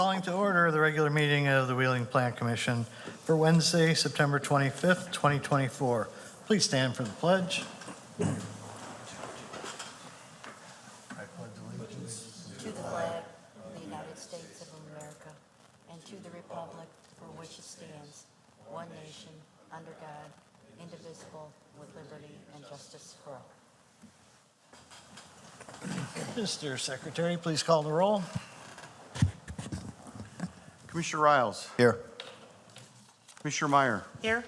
Calling to order the regular meeting of the Wheeling Plan Commission for Wednesday, September 25th, 2024. Please stand for the pledge. To the flag of the United States of America and to the republic for which it stands, one nation, under God, indivisible, with liberty and justice for all. Mr. Secretary, please call the roll. Commissioner Riles. Here. Commissioner Meyer. Here.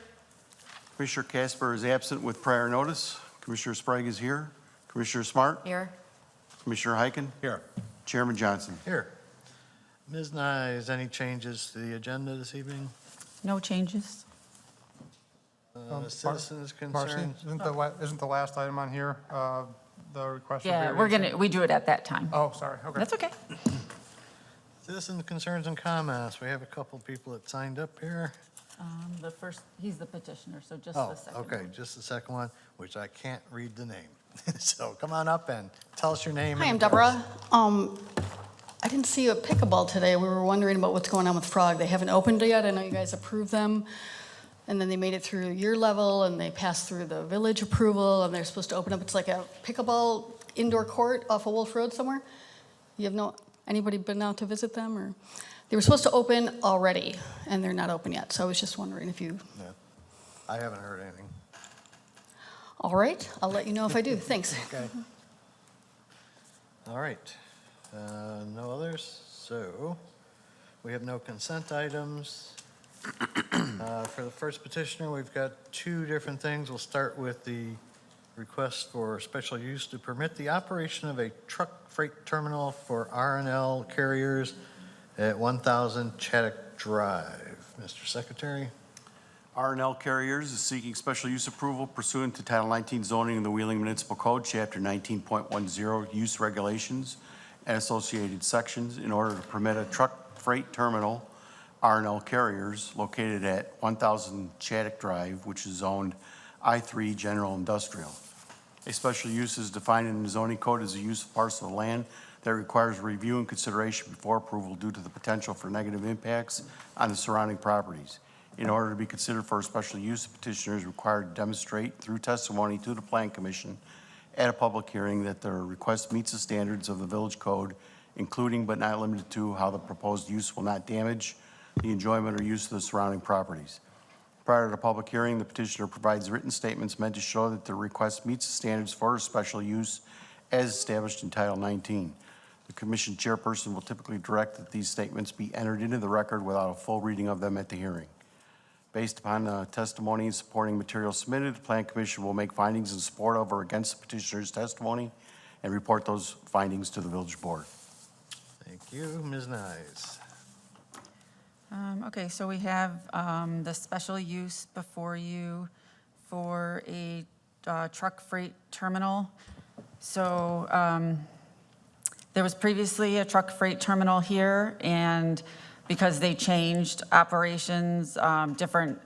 Commissioner Casper is absent with prior notice. Commissioner Sprague is here. Commissioner Smart. Here. Commissioner Heiken. Here. Chairman Johnson. Here. Ms. Nyes, any changes to the agenda this evening? No changes. Citizens' Marcy, concerns? isn't the last item on here the request? for Yeah, variation? we do it at that time. Oh, sorry, okay. That's okay. Citizens' concerns and comments. We have a couple people that signed up here. The first, he's the petitioner, so just Oh, the second. okay, one. just the second one, which I can't read the name. So come on up and tell us your name. Hi, and I'm Deborah. I didn't see a pickleball today. We were wondering about what's going on with Frog. They haven't opened yet. I know you guys approved them. And then they made it through your level and they passed through the village approval and they're supposed to open up. It's like a pickleball indoor court off of Wolf Road somewhere. You have anybody been out to visit them, or? They were supposed to open already and they're not open yet. So I was just wondering if you, Yeah. I haven't heard anything. all right, I'll let you know if I do. Thanks. Okay. All right. No others? So we have no consent items. For the first petitioner, we've got two different things. We'll start with the request for special use to permit the operation of a truck freight terminal for R&L carriers at 1000 Chaddick Drive. Mr. Secretary? R&L Carriers is seeking special use approval pursuant to Title 19 zoning of the Wheeling Municipal Code, Chapter 19.10 Use Regulations and associated sections in order to permit a truck freight terminal, R&L Carriers, located at 1000 Chaddick Drive, which is zoned I-3 General Industrial. A special use is defined in the zoning code as a use of parcel of land that requires review and consideration before approval due to the potential for negative impacts on the surrounding properties. In order to be considered for a special use, the petitioner is required to demonstrate through testimony to the Plan Commission at a public hearing that their request meets the standards of the village code, including but not limited to how the proposed use will not damage the enjoyment or use of the surrounding properties. Prior to the public hearing, the petitioner provides written statements meant to show that the request meets the standards for a special use as established in Title 19. The commission chairperson will typically direct that these statements be entered into the record without a full reading of them at the hearing. Based upon the testimony and supporting material submitted, the Plan Commission will make findings in support of or against the petitioner's testimony and report those findings to the village board. Thank you. Ms. Nyes? Okay, so we have the special use before you for a truck freight terminal. So there was previously a truck freight terminal here, and because they changed operations, different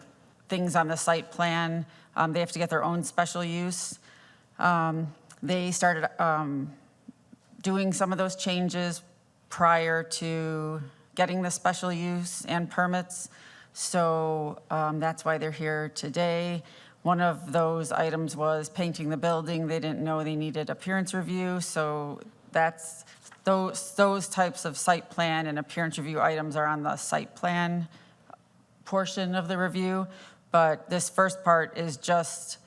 things on the site plan, they have to get their own special use. They started doing some of those changes prior to getting the special use and permits. So that's why they're here today. One of those items was painting the building. They didn't know they needed appearance review. So that's those types of site plan and appearance review items are on the site plan portion of the review. But this first part is just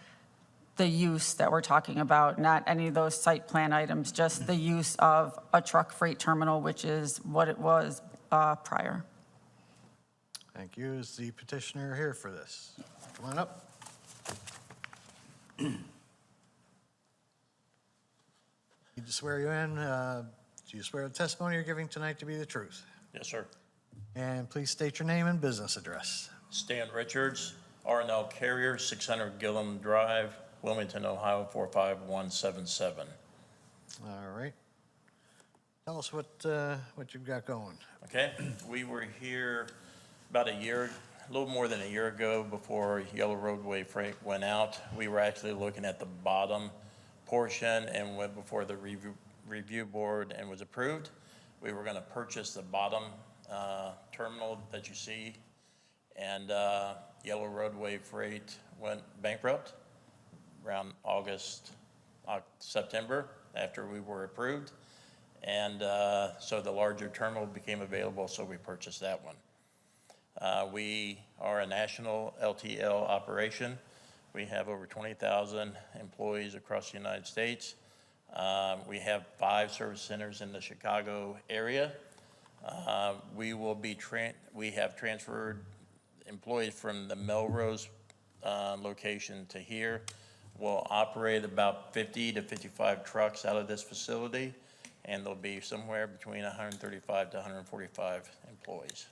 the use that we're talking about, not any of those site plan items, just the use of a truck freight terminal, which is what it was prior. Thank you. Is the petitioner here for this? Come on up. Need to swear you in. Do you swear the testimony you're giving tonight to be the truth? Yes, sir. And please state your name and business address. Stan Richards, R&L Carrier, 600 Gillum Drive, Wilmington, Ohio, 45177. All right. Tell us what you've got going. Okay, we were here about a little more than a year ago before Yellow Roadway Freight went out. We were actually looking at the bottom portion and went before the review board and was approved. We were going to purchase the bottom terminal that you see, and Yellow Roadway Freight went bankrupt around September, after we were approved. And so the larger terminal became available, so we purchased that one. We are a national LTL operation. We have over 20,000 employees across the United States. We have 5 service centers in the Chicago area. We have transferred employees from the Melrose location to here. We'll operate about 50 to 55 trucks out of this facility, and there'll be somewhere between 135 to 145 employees.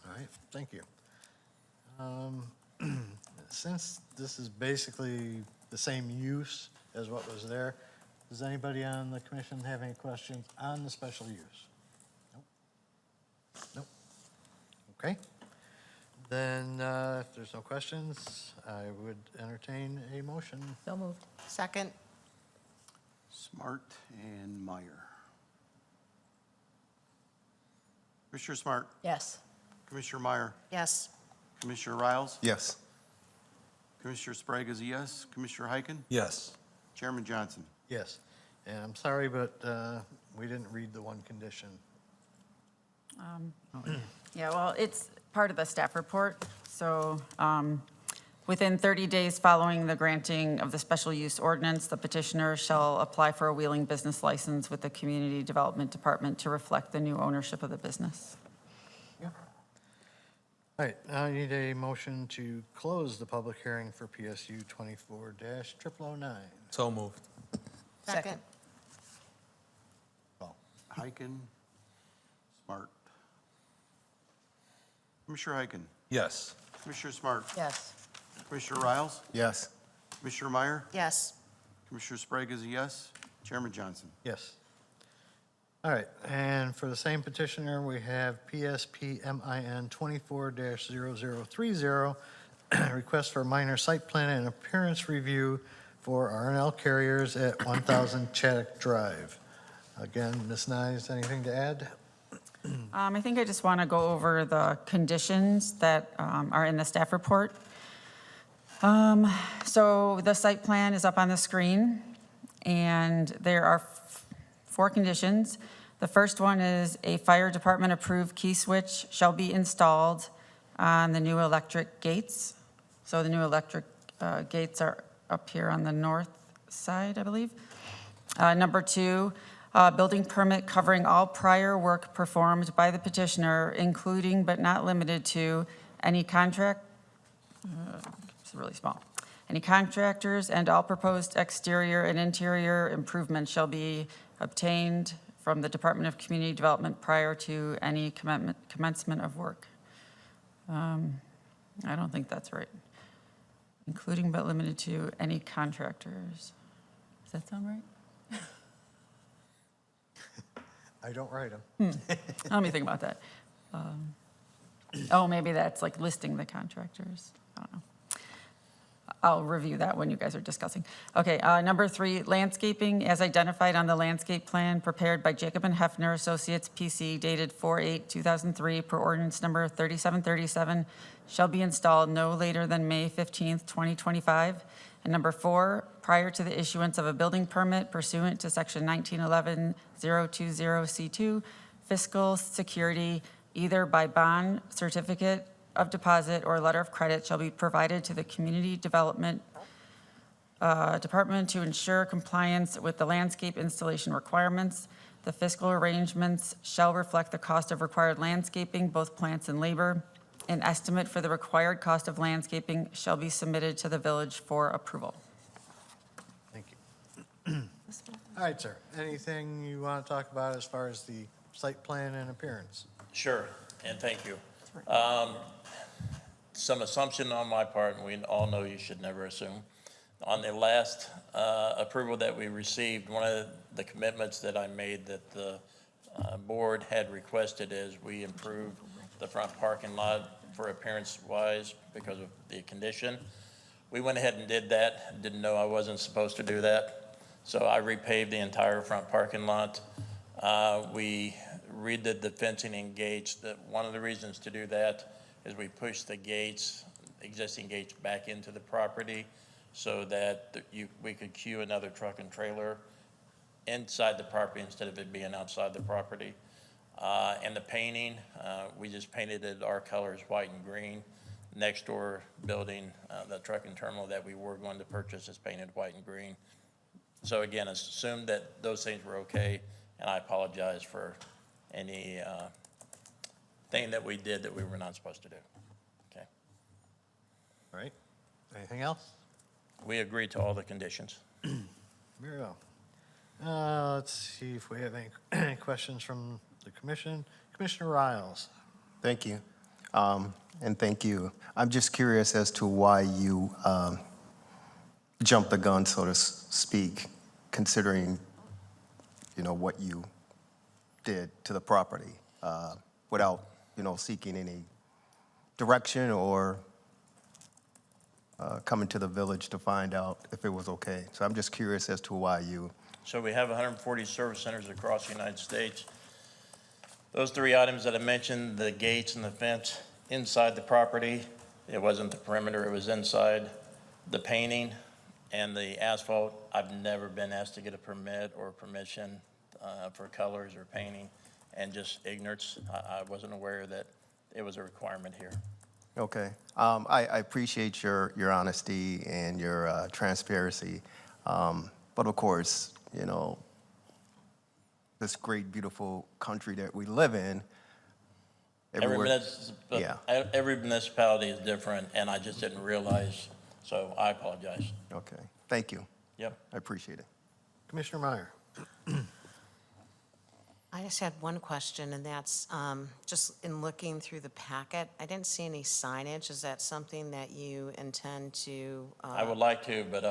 All right, thank you. Since this is basically the same use as what was there, does anybody on the commission have any questions on the special use? Nope. Nope. Okay. Then, if there's no questions, I would entertain a motion. So moved. Second. Smart and Meyer. Commissioner Smart, Yes. Commissioner Meyer, Yes. Commissioner Riles, Yes. Commissioner Sprague is a yes, Commissioner Heiken, Yes. Chairman Johnson. Yes. And I'm sorry, but we didn't read the one condition. Yeah, well, it's part of the staff report, so within 30 days following the granting of the special use ordinance, the petitioner shall apply for a wheeling business license with the Community Development Department to reflect the new ownership of the business. Yeah. All right, now I need a motion to close the public hearing for PSU 24-0009. So moved. Second. Heiken, Smart. Commissioner Heiken, Yes. Commissioner Smart, Yes. Commissioner Riles, Yes. Commissioner Meyer, Yes. Commissioner Sprague is a yes, Chairman Johnson. Yes. All right, and for the same petitioner, we have PSPMIN 24-0030, request for minor site plan and appearance review for R&L carriers at 1000 Chaddick Drive. Again, Ms. Nyes, anything to add? I think I just want to go over the conditions that are in the staff report. So the site plan is up on the screen, and there are 4 conditions. The first one is a fire department approved key switch shall be installed on the new electric gates. So the new electric gates are up here on the north side, I believe. Number 2, building permit covering all prior work performed by the petitioner, including but not limited to any contract, it's really small. Any contractors and all proposed exterior and interior improvements shall be obtained from the Department of Community Development prior to any commencement of work. I don't think that's right. Including but limited to any contractors. Does that sound right? I don't write them. Let me think about that. Oh, maybe that's like listing the contractors. I don't know. I'll review that when you guys are discussing. Okay, number 3, landscaping as identified on the landscape plan prepared by Jacob and Hefner Associates PC dated 4/8/2003 per ordinance number 3737 shall be installed no later than May 15th, 2025. And number 4, prior to the issuance of a building permit pursuant to section 1911-020C2, fiscal security either by bond, certificate of deposit, or letter of credit shall be provided to the Community Development Department to ensure compliance with the landscape installation requirements. The fiscal arrangements shall reflect the cost of required landscaping, both plants and labor. An estimate for the required cost of landscaping shall be submitted to the village for approval. Thank you. All right, sir. Anything you want to talk about as far as the site plan and appearance? Sure, and thank you. Some assumption on my part, and we all know you should never assume. On the last approval that we received, one of the commitments that I made that the board had requested is we improve the front parking lot for appearance-wise because of the condition. We went ahead and did that, didn't know I wasn't supposed to do that. So I repaved the entire front parking lot. We redid the fencing and gates. One of the reasons to do that is we pushed the gates, existing gates back into the property so that we could queue another truck and trailer inside the property instead of it being outside the property. And the painting, we just painted it our colors, white and green. Next door building, the trucking terminal that we were going to purchase is painted white and green. So again, assumed that those things were okay, and I apologize for any thing that we did that we were not supposed to do. Okay. All right. Anything else? We agreed to all the conditions. Very well. Let's see if we have any questions from the commission. Commissioner Riles. Thank you. And thank you. I'm just curious as to why you jumped the gun, so to speak, considering, what you did to the property without, seeking any direction or coming to the village to find out if it was okay. So I'm just curious as to why you. So we have 140 service centers across the United States. Those three items that I mentioned, the gates and the fence inside the property, it wasn't the perimeter, it was inside. The painting and the asphalt, I've never been asked to get a permit or permission for colors or painting, and just ignorance. I wasn't aware that it was a requirement here. Okay. I appreciate your honesty and your transparency. But of course, this great, beautiful country that we live in, yeah. Every municipality is different, and I just didn't realize, so I apologize. Okay. Thank you. Yep. I appreciate it. Commissioner Meyer. I just had one question, and that's just in looking through the packet, I didn't see any signage. Is that something that you intend to? I would like to, but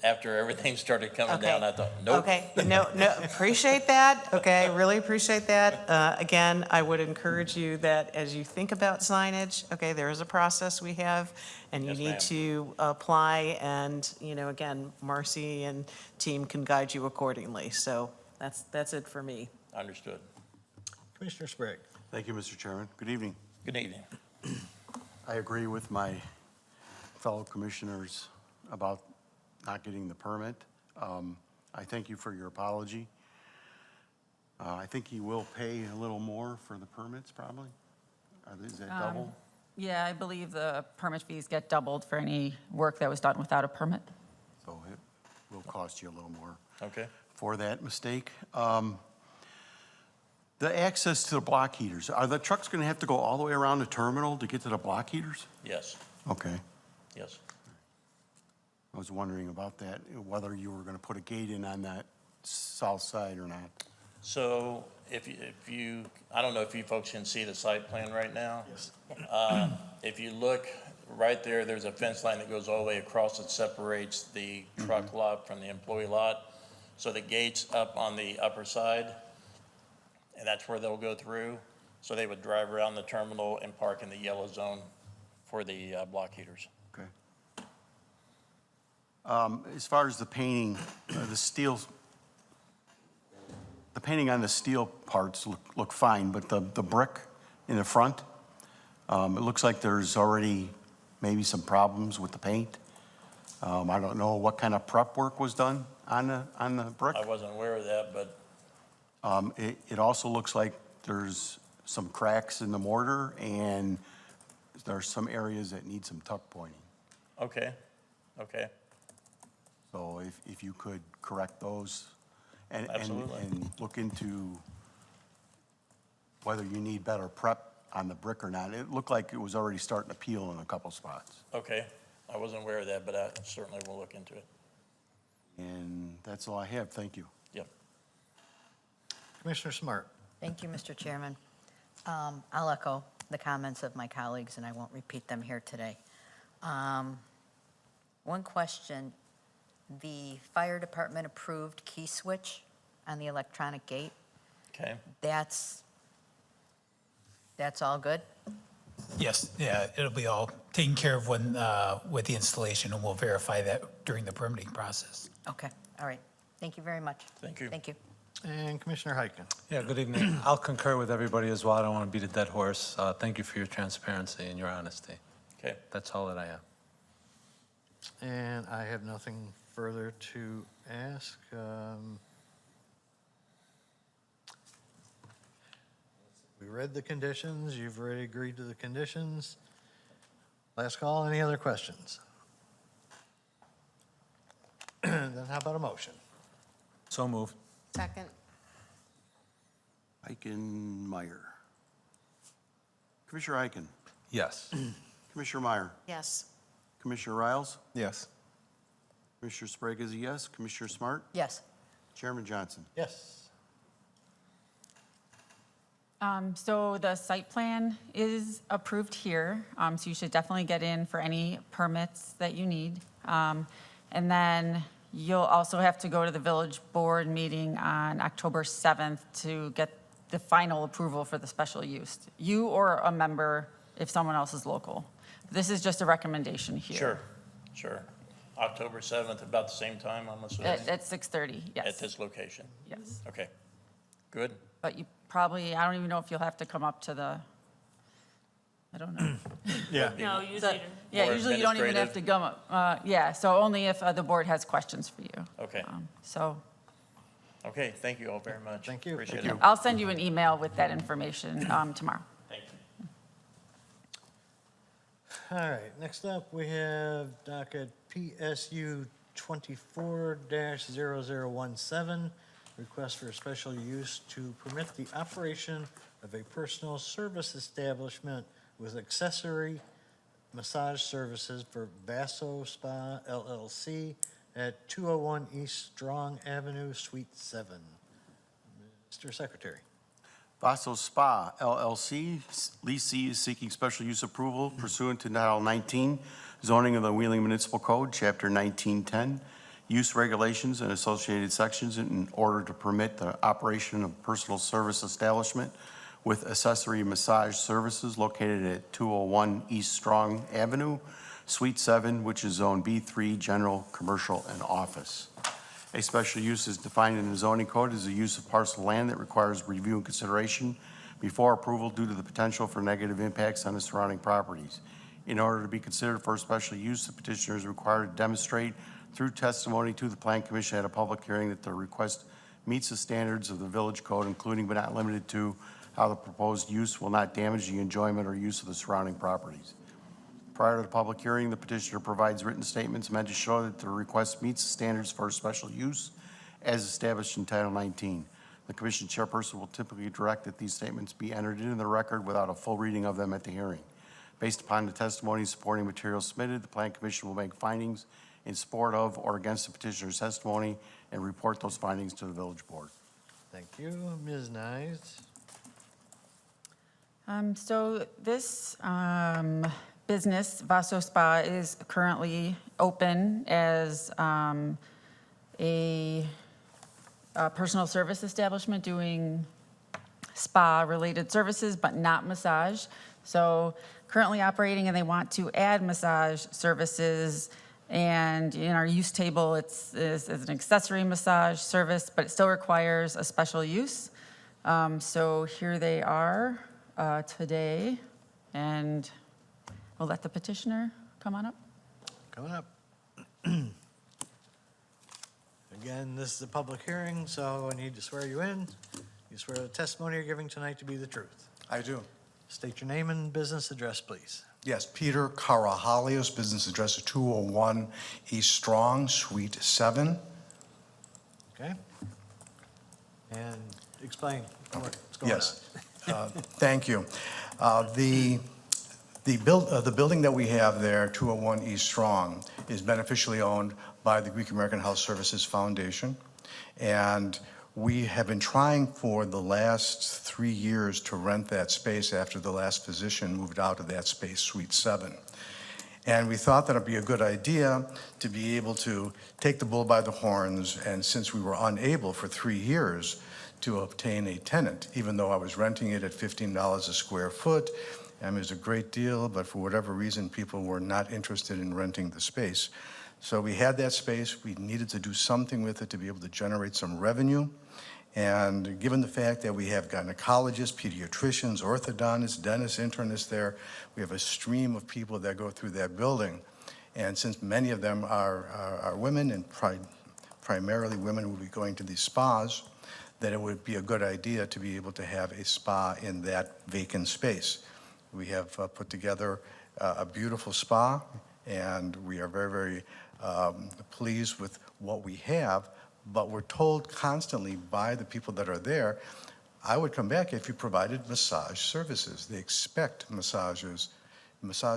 after everything started coming down, I thought, nope. Okay, no, appreciate that. Okay, really appreciate that. Again, I would encourage you that as you think about signage, okay, there is a process we have, and you Yes, need ma'am. to apply, and, again, Marcy and team can guide you accordingly. So that's it for me. Understood. Commissioner Sprague. Thank you, Mr. Chairman. Good evening. Good evening. I agree with my fellow commissioners about not getting the permit. I thank you for your apology. I think he will pay a little more for the permits, probably. Is that double? Yeah, I believe the permit fees get doubled for any work that was done without a permit. So it will cost you a little more Okay. for that mistake. The access to the block heaters, are the trucks going to have to go all the way around the terminal to get to the block heaters? Yes, Okay. yes. I was wondering about that, whether you were going to put a gate in on that south side or not. So if you, I don't know if you folks can see the site plan right now. Yes. If you look right there, there's a fence line that goes all the way across that separates the truck lot from the employee lot. So the gate's up on the upper side, and that's where they'll go through. So they would drive around the terminal and park in the yellow zone for the block heaters. Okay. As far as the painting, the painting on the steel parts look fine, but the brick in the front, it looks like there's already maybe some problems with the paint. I don't know what kind of prep work was done on the brick. I wasn't aware of that, but It also looks like there's some cracks in the mortar, and there's some areas that need some tuck pointing. okay. So if you could correct those and Absolutely. look into whether you need better prep on the brick or not. It looked like it was already starting to peel in a couple spots. Okay, I wasn't aware of that, but I certainly will look into it. And that's all I have. Thank you. Yep. Commissioner Smart. Thank you, Mr. Chairman. I'll echo the comments of my colleagues, and I won't repeat them here today. One question, the fire department approved key switch on the electronic gate. Okay, That's all good? Yes, yeah, it'll be all taken care of when, with the installation, and we'll verify that during the permitting process. Okay, all right. Thank you very much. thank you. Thank you. And Commissioner Heiken. Yeah, good evening. I'll concur with everybody as well. I don't want to beat a dead horse. Thank you for your transparency and your honesty. Okay. That's all that I have. And I have nothing further to ask. We read the conditions. You've already agreed to the conditions. Last call, any other questions? Then how about a motion? So moved. Second. Meyer. Commissioner Eichen. Yes. Commissioner Meyer. Yes. Commissioner Riles. Yes. Commissioner Sprague is a yes. Commissioner Smart. Yes. Chairman Johnson. Yes. So the site plan is approved here, so you should definitely get in for any permits that you need. And then you'll also have to go to the village board meeting on October 7th to get the final approval for the special use. You or a member, if someone else is local. This is just a recommendation here. Sure, sure. October 7th, about the same time, I'm assuming? At 6:30, yes. At this location? Yes. Okay, good. But you probably, I don't even know if you'll have to come up to the, I don't know. Yeah. No, usually. Yeah, More usually you don't even have to come up. Yeah, so only if the board has questions for you. Okay, So okay, thank you all very much. Thank you. Appreciate Thank it. I'll send you an email with that information tomorrow. Thank you. All right, next up, we have docket PSU 24-0017, request for special use to permit the operation of a personal service establishment with accessory massage services for Vasso Spa LLC at 201 East Strong Avenue, Suite 7. Mr. Secretary. Vasso Spa LLC, leasee is seeking special use approval pursuant to Title 19, zoning of the Wheeling Municipal Code, Chapter 1910, use regulations and associated sections in order to permit the operation of personal service establishment with accessory massage services located at 201 East Strong Avenue, Suite 7, which is Zone B3, General, Commercial, and Office. A special use is defined in the zoning code as a use of parcel land that requires review and consideration before approval due to the potential for negative impacts on the surrounding properties. In order to be considered for a special use, the petitioner is required to demonstrate through testimony to the Plan Commission at a public hearing that the request meets the standards of the village code, including but not limited to how the proposed use will not damage the enjoyment or use of the surrounding properties. Prior to the public hearing, the petitioner provides written statements meant to show that the request meets the standards for special use as established in Title 19. The commission chairperson will typically direct that these statements be entered into the record without a full reading of them at the hearing. Based upon the testimony and supporting materials submitted, the Plan Commission will make findings in support of or against the petitioner's testimony and report those findings to the village board. Thank you. Ms. Nyes. So this business, Vasso Spa, is currently open as a personal service establishment doing spa-related services, but not massage. So currently operating, and they want to add massage services. And in our use table, it's an accessory massage service, but it still requires a special use. So here they are today, and we'll let the petitioner come on up. Coming up. Again, this is a public hearing, so I need to swear you in. You swear the testimony you're giving tonight to be the truth. I do. State your name and business address, please. Yes, Peter Karahalios, business address of 201 East Strong, Suite 7. Okay? And explain what's going on. Yes, thank you. The building that we have there, 201 East Strong, is beneficially owned by the Greek American Health Services Foundation. And we have been trying for the last 3 years to rent that space after the last physician moved out of that space, Suite 7. And we thought that it'd be a good idea to be able to take the bull by the horns, and since we were unable for 3 years to obtain a tenant, even though I was renting it at $15 a square foot, and it was a great deal, but for whatever reason, people were not interested in renting the space. So we had that space, we needed to do something with it to be able to generate some revenue, And given the fact that we have gynecologists, pediatricians, orthodontists, dentists, internists there, we have a stream of people that go through that building. And since many of them are women, and primarily women will be going to these spas, that it would be a good idea to be able to have a spa in that vacant space. We have put together a beautiful spa, and we are very, very pleased with what we have, but we're told constantly by the people that are there, I would come back if you provided massage services. They expect massage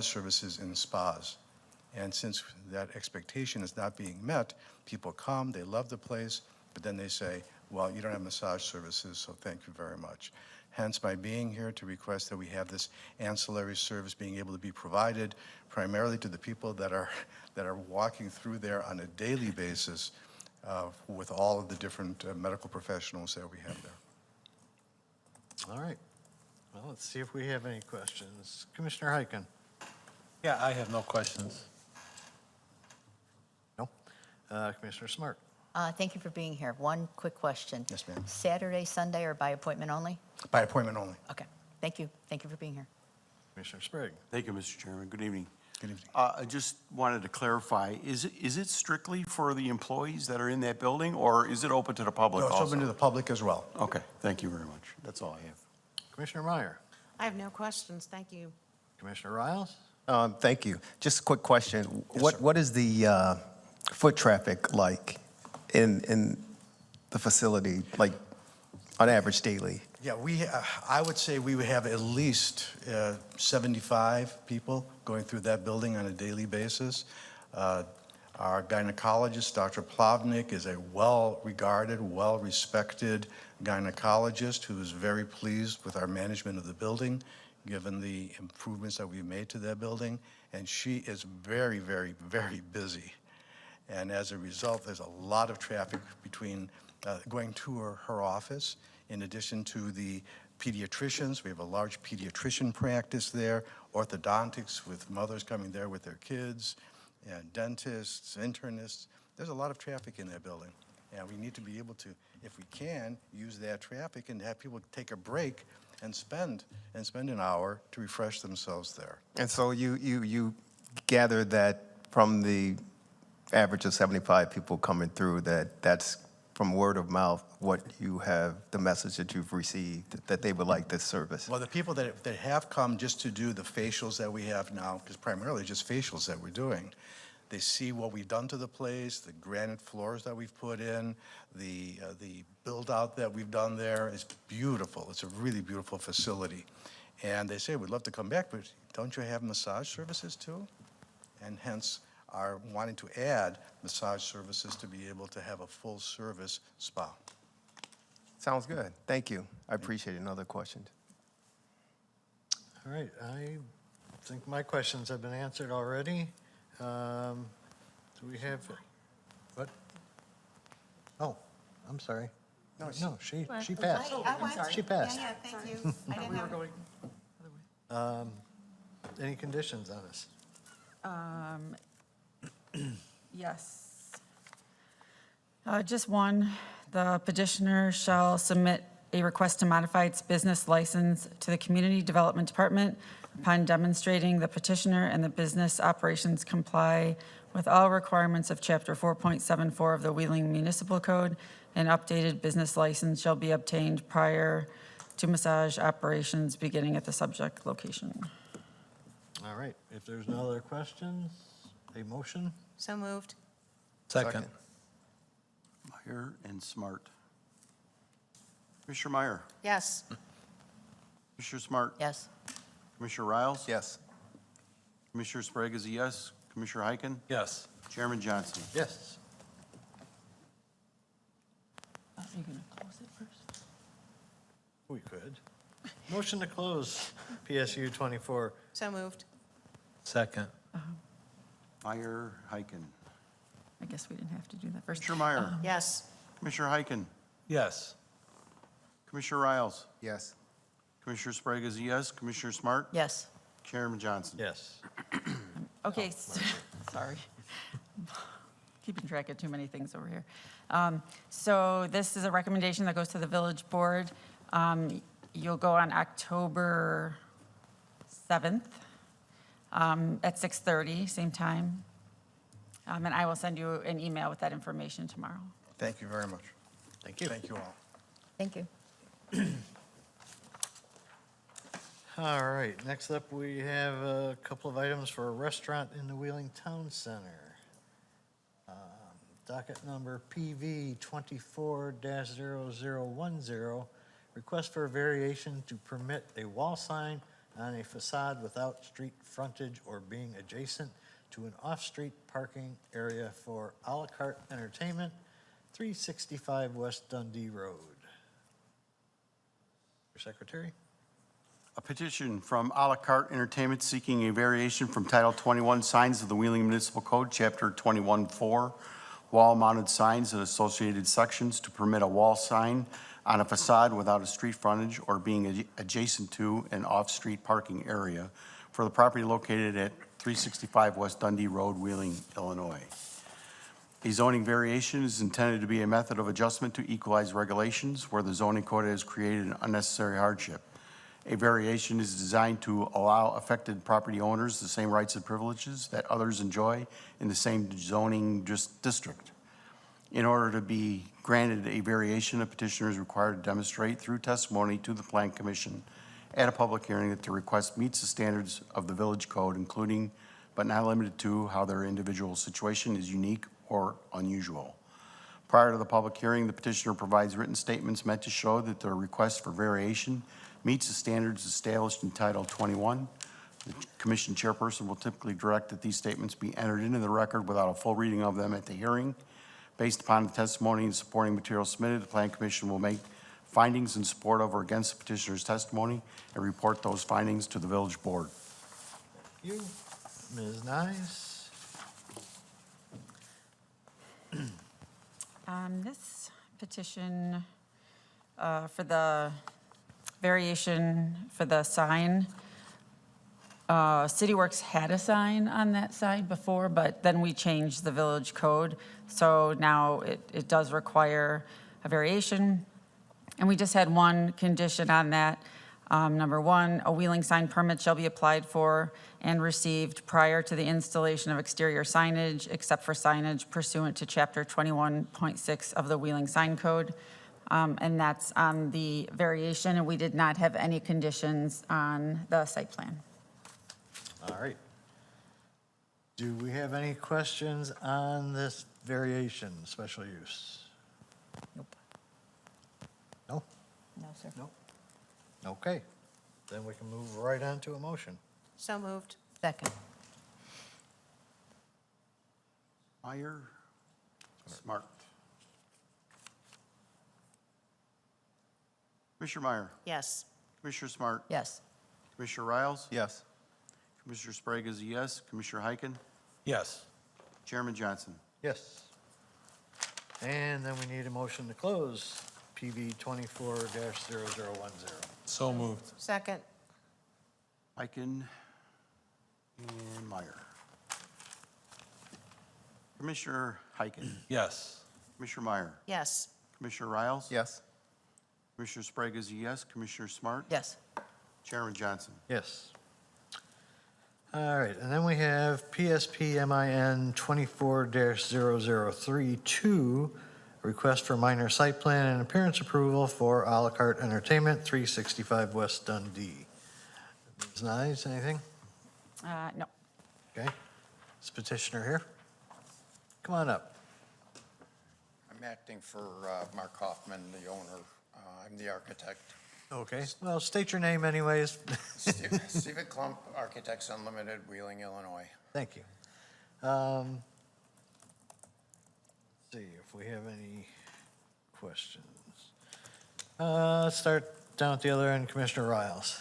services in spas. And since that expectation is not being met, people come, they love the place, but then they say, well, you don't have massage services, so thank you very much. Hence my being here to request that we have this ancillary service being able to be provided primarily to the people that are walking through there on a daily basis with all of the different medical professionals that we have there. All right. Well, let's see if we have any questions. Commissioner Heiken? Yeah, I have no questions. No. Commissioner Smart? Thank you for being here. One quick question. Yes, ma'am. Saturday, Sunday, or by appointment only? By appointment only. Okay, thank you. Thank you for being here. Commissioner Sprague? Thank you, Mr. Chairman. Good evening. Good evening. I just wanted to clarify, is it strictly for the employees that are in that building, or is it open to the public No, also? it's open to the public as well. Okay, thank you very much. That's all I have. Commissioner Meyer? I have no questions, thank you. Commissioner Riles? Thank you. Just a quick question. Yes, sir. What is the foot traffic like in the facility, like on average daily? Yeah, I would say we would have at least 75 people going through that building on a daily basis. Our gynecologist, Dr. Plavnik, is a well-regarded, well-respected gynecologist who is very pleased with our management of the building, given the improvements that we've made to that building. And she is very, very, very busy. And as a result, there's a lot of traffic between going to her office. In addition to the pediatricians, we have a large pediatrician practice there, orthodontics with mothers coming there with their kids, and dentists, internists. There's a lot of traffic in that building. And we need to be able to, if we can, use that traffic and have people take a break and spend an hour to refresh themselves there. And so you gather that from the average of 75 people coming through, that's from word of mouth what you have, the message that you've received, that they would like this service? Well, the people that have come just to do the facials that we have now, because primarily just facials that we're doing, they see what we've done to the place, the granite floors that we've put in, the build-out that we've done there is beautiful. It's a really beautiful facility. And they say, we'd love to come back, but don't you have massage services too? And hence, are wanting to add massage services to be able to have a full-service spa. Sounds good. Thank you. I appreciate it. Another question? All right, I think my questions have been answered already. Do we have, what? Oh, I'm sorry. No, she passed. She passed. Yeah, thank you. I didn't have. Any conditions on this? Yes. Just one, the petitioner shall submit a request to modify its business license to the Community Development Department upon demonstrating the petitioner and the business operations comply with all requirements of Chapter 4.74 of the Wheeling Municipal Code. An updated business license shall be obtained prior to massage operations beginning at the subject location. All right, if there's no other questions, a motion? So moved. Second. Meyer and Smart. Commissioner Meyer. Yes. Commissioner Smart. Yes. Commissioner Riles. Yes. Commissioner Sprague is a yes. Commissioner Heiken. Yes. Chairman Johnson. Yes. Are you going to close it first? We could. Motion to close PSU 24. So moved. Second. Meyer, Heiken. I guess we didn't have to do that first. Commissioner Meyer. Yes. Commissioner Heiken. Yes. Commissioner Riles. Yes. Commissioner Sprague is a yes. Commissioner Smart. Yes. Chairman Johnson. Yes. Okay, sorry. keeping track of too many things over here. So this is a recommendation that goes to the village board. You'll go on October 7th at 6:30, same time. And I will send you an email with that information tomorrow. Thank you very much. Thank you. Thank you all. Thank you. All right, next up, we have a couple of items for a restaurant in the Wheeling Town Center. Docket number PV 24-0010, request for a variation to permit a wall sign on a facade without street frontage or being adjacent to an off-street parking area for Ala-Carte Entertainment, 365 West Dundee Road. Your secretary? A petition from Ala-Carte Entertainment seeking a variation from Title 21 Signs of the Wheeling Municipal Code, Chapter 21-4, wall-mounted signs and associated sections to permit a wall sign on a facade without a street frontage or being adjacent to an off-street parking area for the property located at 365 West Dundee Road, Wheeling, Illinois. A zoning variation is intended to be a method of adjustment to equalize regulations where the zoning code has created an unnecessary hardship. A variation is designed to allow affected property owners the same rights and privileges that others enjoy in the same zoning district. In order to be granted a variation, a petitioner is required to demonstrate through testimony to the Plan Commission at a public hearing that the request meets the standards of the village code, including but not limited to how their individual situation is unique or unusual. Prior to the public hearing, the petitioner provides written statements meant to show that their request for variation meets the standards established in Title 21. The commission chairperson will typically direct that these statements be entered into the record without a full reading of them at the hearing. Based upon the testimony and supporting material submitted, the Plan Commission will make findings in support of or against the petitioner's testimony and report those findings to the village board. Thank you. Ms. Nyes? This petition for the variation for the sign, CityWorks had a sign on that side before, but then we changed the village code. So now it does require a variation. And we just had one condition on that. Number one, a wheeling sign permit shall be applied for and received prior to the installation of exterior signage, except for signage pursuant to Chapter 21.6 of the Wheeling Sign Code. And that's on the variation, and we did not have any conditions on the site plan. All right. Do we have any questions on this variation, special use? Nope. No? No, sir. No. Okay, then we can move right on to a motion. So moved. Second. Meyer? Smart. Commissioner Meyer? Yes. Commissioner Smart? Yes. Commissioner Riles? Yes. Commissioner Sprague is a yes. Commissioner Heiken? Yes. Chairman Johnson? Yes. And then we need a motion to close PV 24-0010. So moved. Second. Heiken and Meyer. Commissioner Heiken? Yes. Commissioner Meyer? Yes. Commissioner Riles? Yes. Commissioner Sprague is a yes. Commissioner Smart? Yes. Chairman Johnson? Yes. All right, and then we have PSP MIN 24-0032, request for minor site plan and appearance approval for Ala-Carte Entertainment, 365 West Dundee. Ms. Nyes, anything? No. Okay. Is petitioner here? Come on up. I'm acting for Mark Hoffman, the owner. I'm the architect. Okay, well, state your name anyways. Stephen Klump, Architects Unlimited, Wheeling, Illinois. Thank you. Let's see if we have any questions. Let's start down at the other end, Commissioner Riles.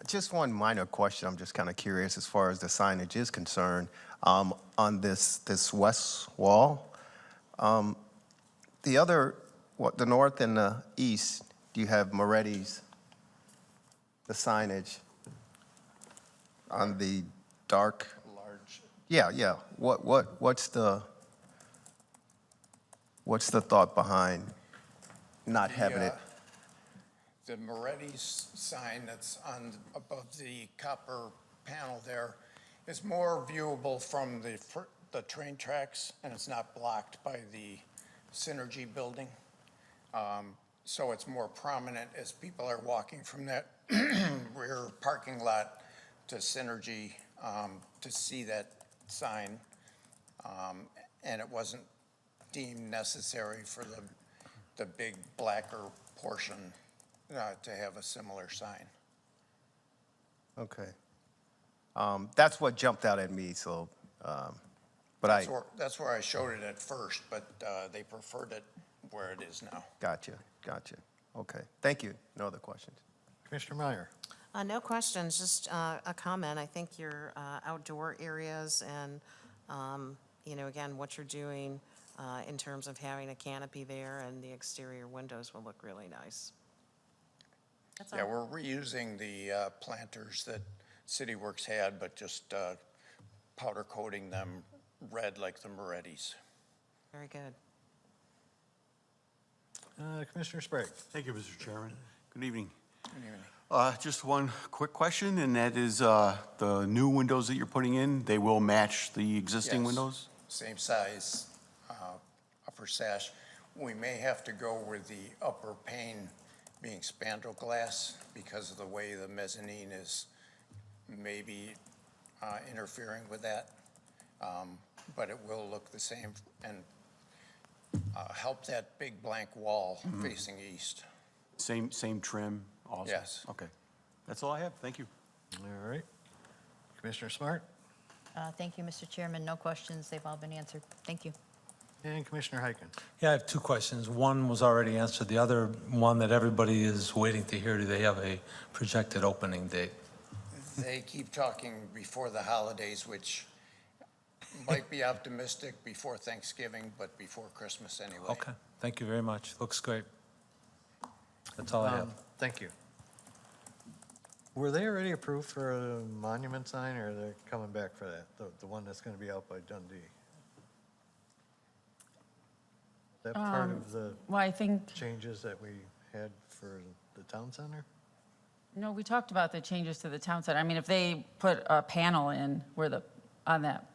Just one minor question. I'm just kind of curious as far as the signage is concerned. On this west wall, the other, the north and the east, do you have Moretti's, the signage on the dark? Large. Yeah. What's the thought behind not having it? The Moretti's sign that's on, above the copper panel there is more viewable from the train tracks, and it's not blocked by the Synergy building. So it's more prominent as people are walking from that rear parking lot to Synergy to see that sign. And it wasn't deemed necessary for the big blacker portion to have a similar sign. Okay. That's what jumped out at me, so, but I, That's where I showed it at first, but they preferred it where it is now. gotcha. Okay, thank you. No other questions. Commissioner Meyer? No questions, just a comment. I think your outdoor areas and, again, what you're doing in terms of having a canopy there and the exterior windows will look really nice. That's all. Yeah, we're reusing the planters that City Works had, but just powder coating them red like the Moretti's. Very good. Commissioner Sprague? Thank you, Mr. Chairman. Good evening. Good evening. Just one quick question, and that is the new windows that you're putting in, they will match the existing Yes, windows? Same size, upper sash. We may have to go with the upper pane being spandrel glass because of the way the mezzanine is maybe interfering with that. But it will look the same and help that big blank wall facing east. Same trim also? Yes. Okay. That's all I have. Thank you. All right. Commissioner Smart? Thank you, Mr. Chairman. No questions. They've all been answered. Thank you. And Commissioner Heiken? Yeah, I have two questions. One was already answered. The other one that everybody is waiting to hear, do they have a projected opening date? They keep talking before the holidays, which might be optimistic before Thanksgiving, but before Christmas anyway. Okay, thank you very much. Looks great. That's all I have. Thank you. Were they already approved for a monument sign, or are they coming back for that, the one that's going to be out by Dundee? Is that part of the Well, I think, changes that we had for the town center? no, we talked about the changes to the town center. I mean, if they put a panel in on that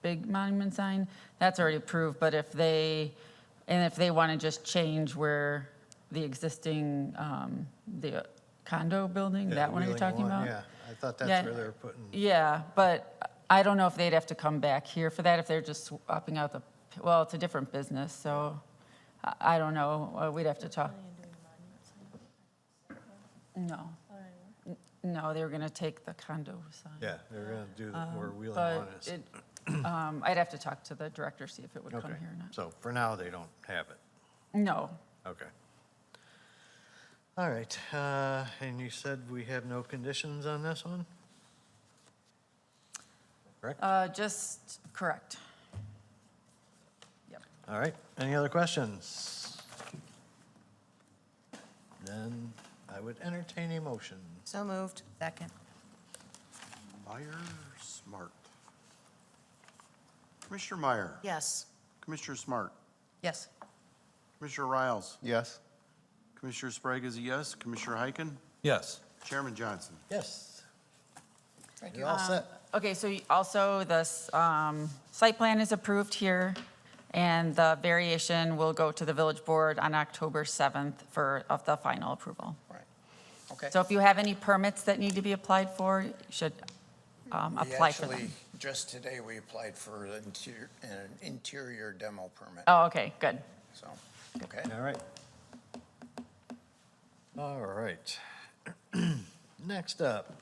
big monument sign, that's already approved, but if they want to just change where the existing, the condo building, Yeah, that the one are you Wheeling talking one, about? Yeah, I thought Yeah. that's where they were putting, Yeah, but I don't know if they'd have to come back here for that, if they're just swapping out well, it's a different business, so I don't know. We'd have to talk. No. No, they were going to take the condo sign. yeah, they were going to do where Wheeling But one is. I'd have to talk to the director, see if it would come Okay, here or not. so for now, they don't have it. No. Okay. All right, and you said we have no conditions on this one? Correct? Just correct. Yep. All right, any other questions? Then I would entertain a motion. So moved. Second. Meyer, Smart. Commissioner Meyer. Yes. Commissioner Smart. Yes. Commissioner Riles. Yes? Commissioner Sprague is a yes. Commissioner Heiken. Yes. Chairman Johnson. Yes. Thank you. You're all set. Okay, so also this site plan is approved here, and the variation will go to the village board on October 7th of the final approval. Right, okay. So if you have any permits that need to be applied for, you should apply for them. Actually, just today, we applied for an interior demo permit, Oh, okay, good. so, okay. All right. All right. Next up,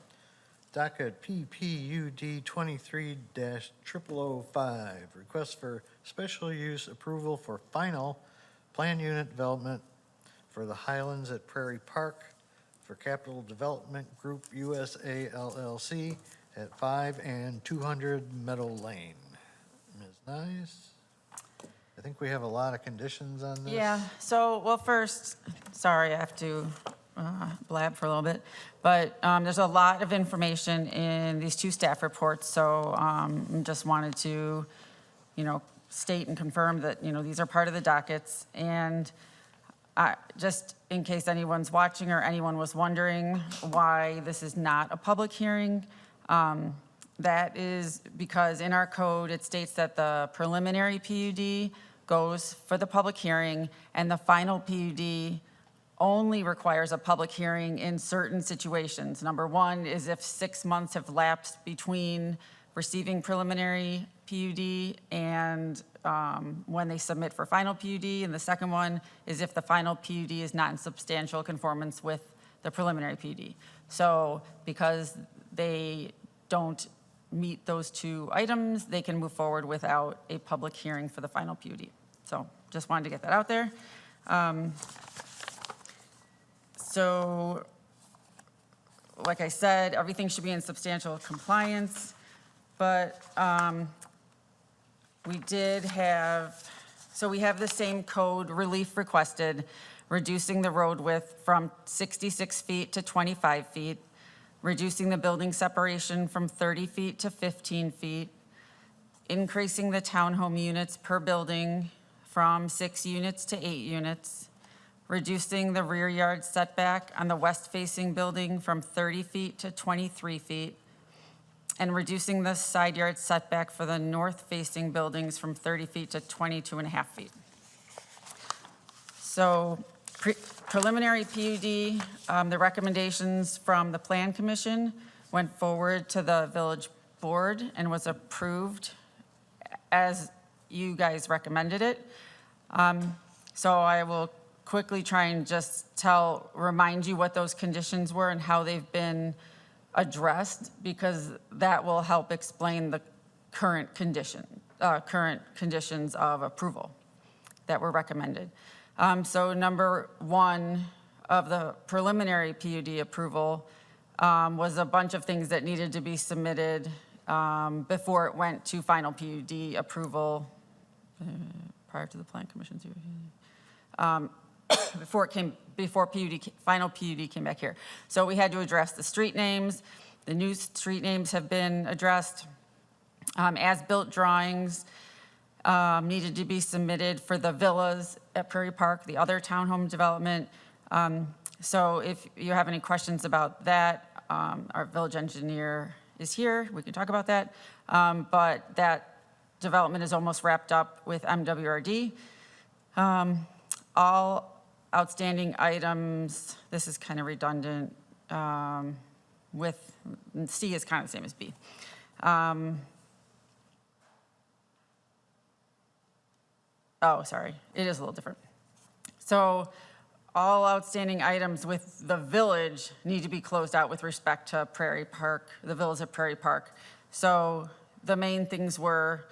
docket PPUD 23-0005, request for special use approval for final plan unit development for the Highlands at Prairie Park for Capital Development Group USA LLC at 5 and 200 Meadow Lane. Ms. Nyes? I think we have a lot of conditions on this. Yeah, so, well, first, sorry, I have to blab for a little bit. But there's a lot of information in these two staff reports, so just wanted to, state and confirm that, these are part of the dockets. And just in case anyone's watching or anyone was wondering why this is not a public hearing, that is because in our code, it states that the preliminary PUD goes for the public hearing, and the final PUD only requires a public hearing in certain situations. Number one is if 6 months have lapsed between receiving preliminary PUD and when they submit for final PUD. And the second one is if the final PUD is not in substantial conformance with the preliminary PUD. So because they don't meet those two items, they can move forward without a public hearing for the final PUD. So just wanted to get that out there. So like I said, everything should be in substantial compliance, but we did have, so we have the same code relief requested, reducing the road width from 66 feet to 25 feet, reducing the building separation from 30 feet to 15 feet, increasing the townhome units per building from 6 units to 8 units, reducing the rear yard setback on the west-facing building from 30 feet to 23 feet, and reducing the side yard setback for the north-facing buildings from 30 feet to 22.5 feet. So preliminary PUD, the recommendations from the Plan Commission went forward to the village board and was approved as you guys recommended it. So I will quickly try and just remind you what those conditions were and how they've been addressed, because that will help explain the current conditions of approval that were recommended. So number one of the preliminary PUD approval was a bunch of things that needed to be submitted before it went to final PUD approval prior to the Plan Commission's before final PUD came back here. So we had to address the street names. The new street names have been addressed. As-built drawings needed to be submitted for the villas at Prairie Park, the other townhome development. So if you have any questions about that, our village engineer is here. We can talk about that. But that development is almost wrapped up with MWRD. All outstanding items, this is kind of redundant, with C is kind of the same as B. Oh, sorry, it is a little different. So all outstanding items with the village need to be closed out with respect to Prairie Park, the villas at Prairie Park. So the main things were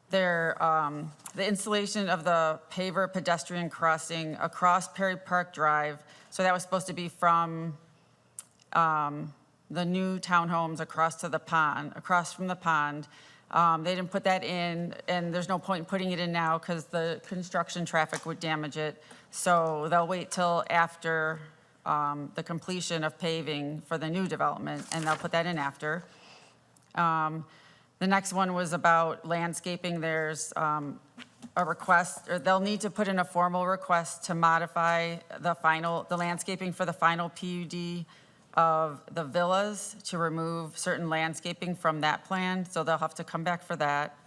the installation of the paver pedestrian crossing across Prairie Park Drive. So that was supposed to be from the new townhomes across from the pond. They didn't put that in, and there's no point in putting it in now because the construction traffic would damage it. So they'll wait till after the completion of paving for the new development, and they'll put that in after. The next one was about landscaping. There's a request, or they'll need to put in a formal request to modify the landscaping for the final PUD of the villas, to remove certain landscaping from that plan, so they'll have to come back for that.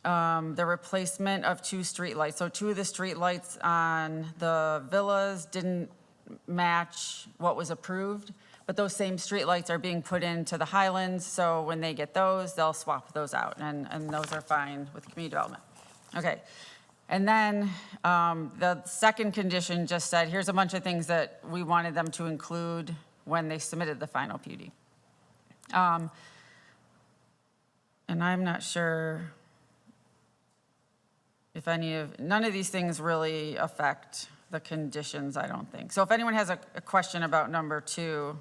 The replacement of 2 streetlights. So 2 of the streetlights on the villas didn't match what was approved, but those same streetlights are being put into the Highlands, so when they get those, they'll swap those out, and those are fine with community development. Okay. And then the second condition just said, here's a bunch of things that we wanted them to include when they submitted the final PUD. And I'm not sure if none of these things really affect the conditions, I don't think. So if anyone has a question about number 2,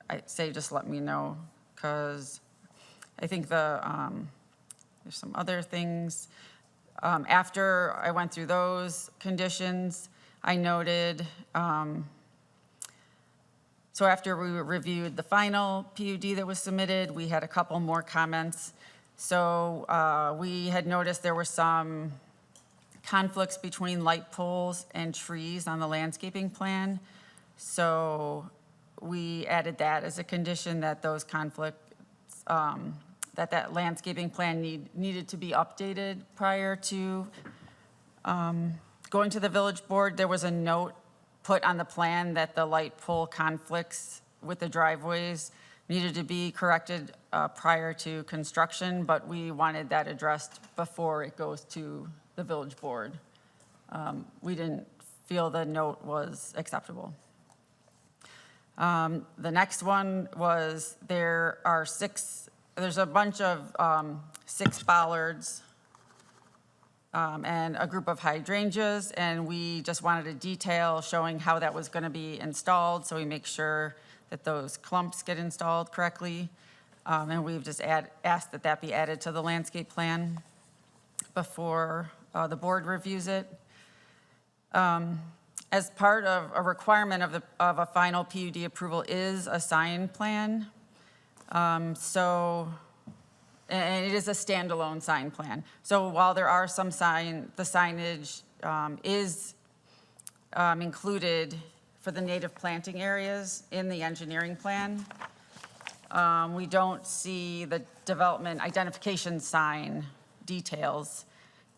I say just let me know, because I think there's some other things. After I went through those conditions, I noted, so after we reviewed the final PUD that was submitted, we had a couple more comments. So we had noticed there were some conflicts between light poles and trees on the landscaping plan. So we added that as a condition that those conflicts, that landscaping plan needed to be updated prior to going to the village board. There was a note put on the plan that the light pole conflicts with the driveways needed to be corrected prior to construction, but we wanted that addressed before it goes to the village board. We didn't feel the note was acceptable. The next one was there's a bunch of 6 bollards and a group of hydrangeas, and we just wanted a detail showing how that was going to be installed, so we make sure that those clumps get installed correctly. And we've just asked that that be added to the landscape plan before the board reviews it. As part of a requirement of a final PUD approval is a sign plan. And it is a standalone sign plan. So while there are some the signage is included for the native planting areas in the engineering plan. We don't see the development identification sign details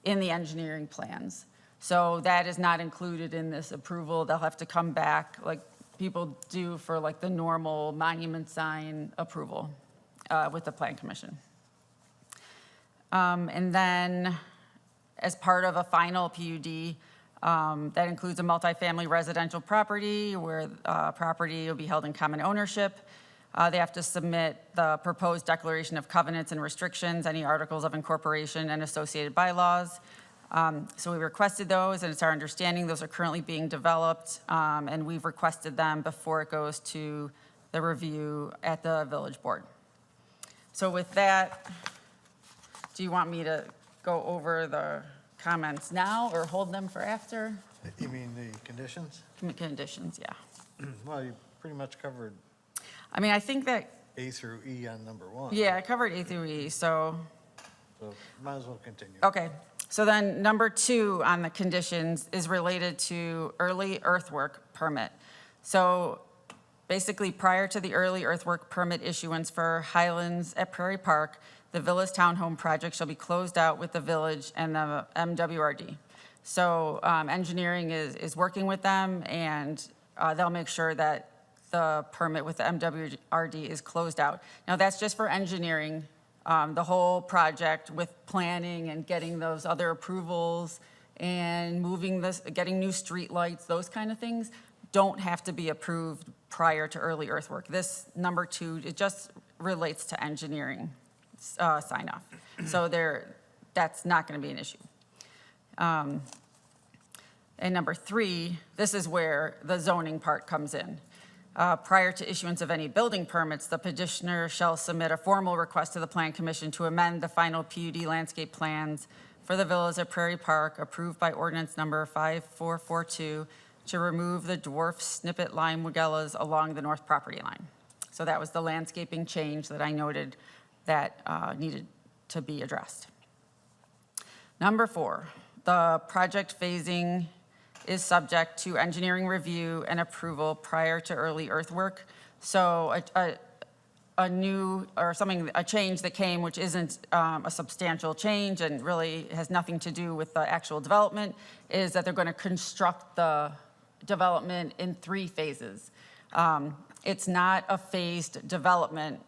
in the engineering plans. So that is not included in this approval. They'll have to come back like people do for like the normal monument sign approval with the Plan Commission. And then as part of a final PUD, that includes a multifamily residential property where property will be held in common ownership. They have to submit the proposed declaration of covenants and restrictions, any articles of incorporation and associated bylaws. So we requested those, and it's our understanding those are currently being developed, and we've requested them before it goes to the review at the village board. So with that, do you want me to go over the comments now or hold them for after? You mean the conditions? Conditions, yeah. Well, you pretty much covered I mean, I think that, A through E on number 1. yeah, I covered A through E, so, So might as well continue. okay. So then number 2 on the conditions is related to early earthwork permit. So basically, prior to the early earthwork permit issuance for Highlands at Prairie Park, the Villas Townhome project shall be closed out with the village and the MWRD. So engineering is working with them, and they'll make sure that the permit with the MWRD is closed out. Now, that's just for engineering. The whole project with planning and getting those other approvals and moving this, getting new street lights, those kind of things don't have to be approved prior to early earthwork. This number 2, it just relates to engineering sign off. So that's not going to be an issue. And number 3, this is where the zoning part comes in. Prior to issuance of any building permits, the petitioner shall submit a formal request to the Plan Commission to amend the final PUD landscape plans for the villas at Prairie Park approved by ordinance number 5442 to remove the dwarf snippet lime wigellas along the north property line. So that was the landscaping change that I noted that needed to be addressed. Number 4, the project phasing is subject to engineering review and approval prior to early earthwork. So a change that came, which isn't a substantial change and really has nothing to do with the actual development, is that they're going to construct the development in 3 phases. It's not a phased development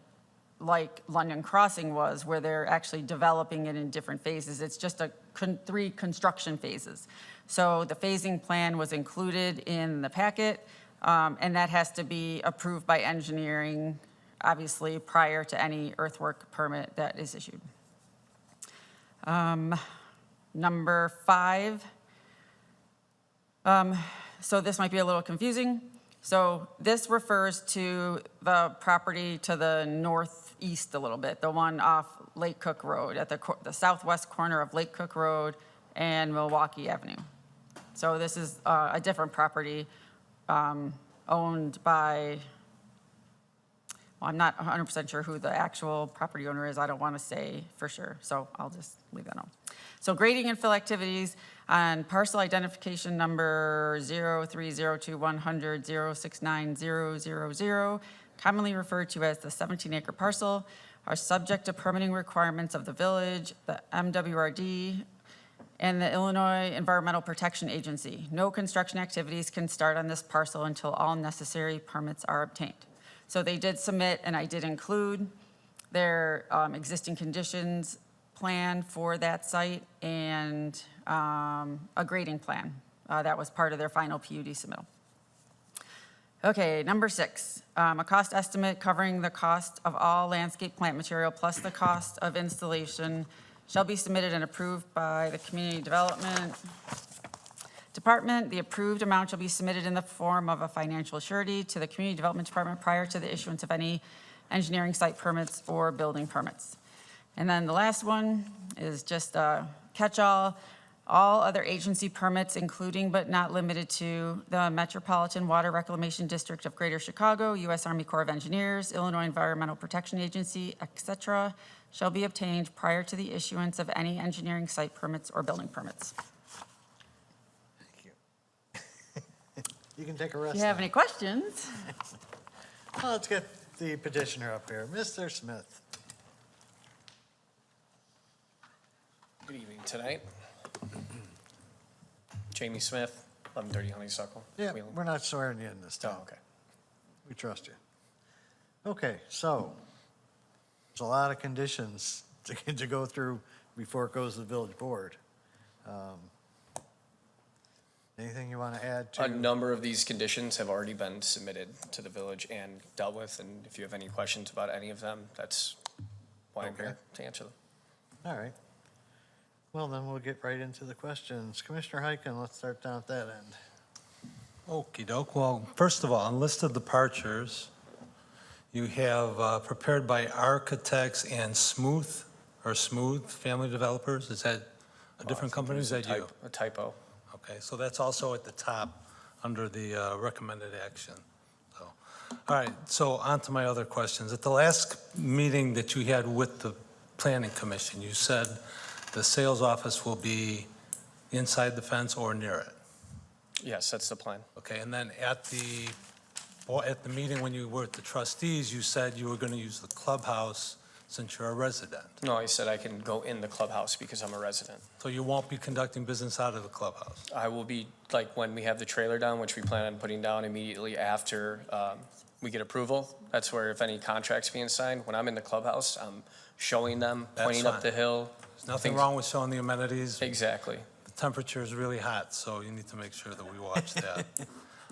like London Crossing was, where they're actually developing it in different phases. It's just 3 construction phases. So the phasing plan was included in the packet, and that has to be approved by engineering, obviously, prior to any earthwork permit that is issued. Number 5, so this might be a little confusing. So this refers to the property to the northeast a little bit, the one off Lake Cook Road, at the southwest corner of Lake Cook Road and Milwaukee Avenue. So this is a different property owned by, well, I'm not 100% sure who the actual property owner is. I don't want to say for sure, so I'll just leave that alone. So grading and fill activities on parcel identification number 0302100069000, commonly referred to as the 17-acre parcel, are subject to permitting requirements of the village, the MWRD, and the Illinois Environmental Protection Agency. No construction activities can start on this parcel until all necessary permits are obtained. So they did submit, and I did include their existing conditions plan for that site and a grading plan. That was part of their final PUD submittal. Okay, number 6, a cost estimate covering the cost of all landscape plant material plus the cost of installation shall be submitted and approved by the Community Development Department. The approved amount shall be submitted in the form of a financial surety to the Community Development Department prior to the issuance of any engineering site permits or building permits. And then the last one is just a catch-all. All other agency permits, including but not limited to the Metropolitan Water Reclamation District of Greater Chicago, U.S. Army Corps of Engineers, Illinois Environmental Protection Agency, etc., shall be obtained prior to the issuance of any engineering site permits or building permits. Thank you. You can take a rest If you have now. any questions? Well, let's get the petitioner up here. Mr. Smith. Good evening tonight. Jamie Smith, 1130 Honeysuckle. Yeah, Wheeling. we're not swearing you in this time. Oh, okay. We trust you. Okay, so there's a lot of conditions to go through before it goes to the village board. Anything you want to add to? A number of these conditions have already been submitted to the village and dealt with, and if you have any questions about any of them, that's why I'm Okay. here to answer them. All right. Well, then we'll get right into the questions. Commissioner Heiken, let's start down at that end. Okey doke. Well, first of all, on list of departures, you have prepared by architects and Smooth Family Developers. Is that a different company? Is that you? A typo. Okay, so that's also at the top under the recommended action. So, all right, so on to my other questions. At the last meeting that you had with the Planning Commission, you said the sales office will be inside the fence or near it. Yes, that's the plan. Okay, and then at the meeting when you were at the trustees, you said you were going to use the clubhouse since you're a resident. No, I said I can go in the clubhouse because I'm a resident. So you won't be conducting business out of the clubhouse? I will be, like, when we have the trailer down, which we plan on putting down immediately after we get approval. That's where if any contracts being signed, when I'm in the clubhouse, I'm showing them, That's pointing up fine. the hill. There's nothing things- wrong with showing the amenities. Exactly. The temperature is really hot, so you need to make sure that we watch that.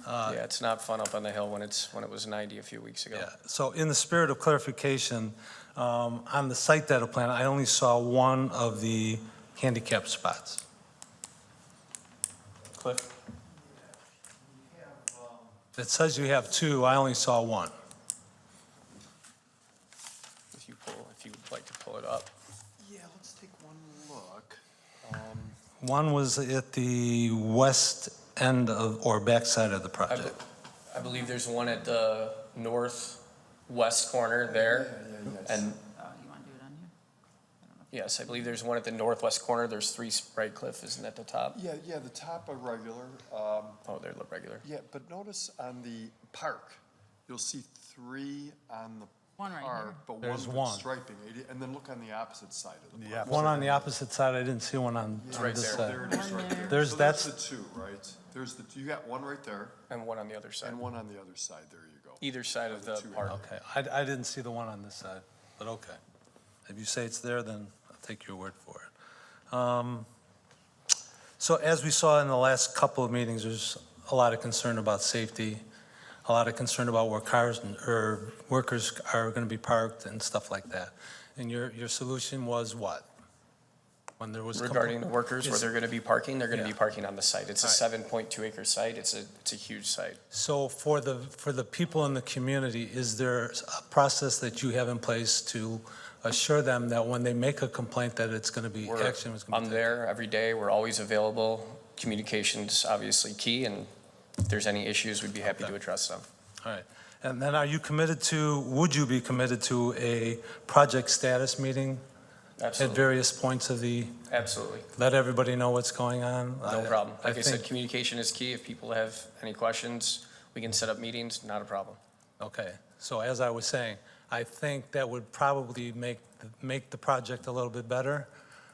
Yeah, it's not fun up on the hill when it was 90 a few weeks ago. Yeah, so in the spirit of clarification, on the site data plan, I only saw one of the handicap spots. Cliff? It says you have two, I only saw one. If you would like to pull it up. Yeah, let's take one look. One was at the west end of, or backside of the project. I believe there's one at the northwest corner there. And You want to do it on here? yes, I believe there's one at the northwest corner. There's three, right, Cliff, isn't at the top? Yeah, the top are regular. Oh, they're regular. Yeah, but notice on the park, you'll see three on the One right park, here. but There's one one. with striping. And then look on the opposite side of the park. One on the opposite side, I didn't see one on right this there. There side. it is right there. There's- So that's- the two, right? You got one right there And one on the other side. and one on the other side. There you go. Either side of the two park. Okay, I didn't see the one on this side, but okay. If you say it's there, then I'll take your word for it. So as we saw in the last couple of meetings, there's a lot of concern about safety, a lot of concern about where cars or workers are going to be parked and stuff like that. And your solution was what? When there was Regarding the workers, where Is- they're going to be parking, they're going to be Yeah. parking on the site. It's a Right. 7.2 acre site. It's a huge site. So for the people in the community, is there a process that you have in place to assure them that when they make a complaint that it's going to be, action is going to be I'm taken? there every day. We're always available. communication's obviously key, and if there's any issues, we'd be happy to address them. All right. And then would you be committed to a project status meeting at Absolutely. various points of Absolutely. let everybody know what's going on? No problem. Like I said, think- communication is key. If people have any questions, we can set up meetings, not a problem. Okay, so as I was saying, I think that would probably make the project a little bit better.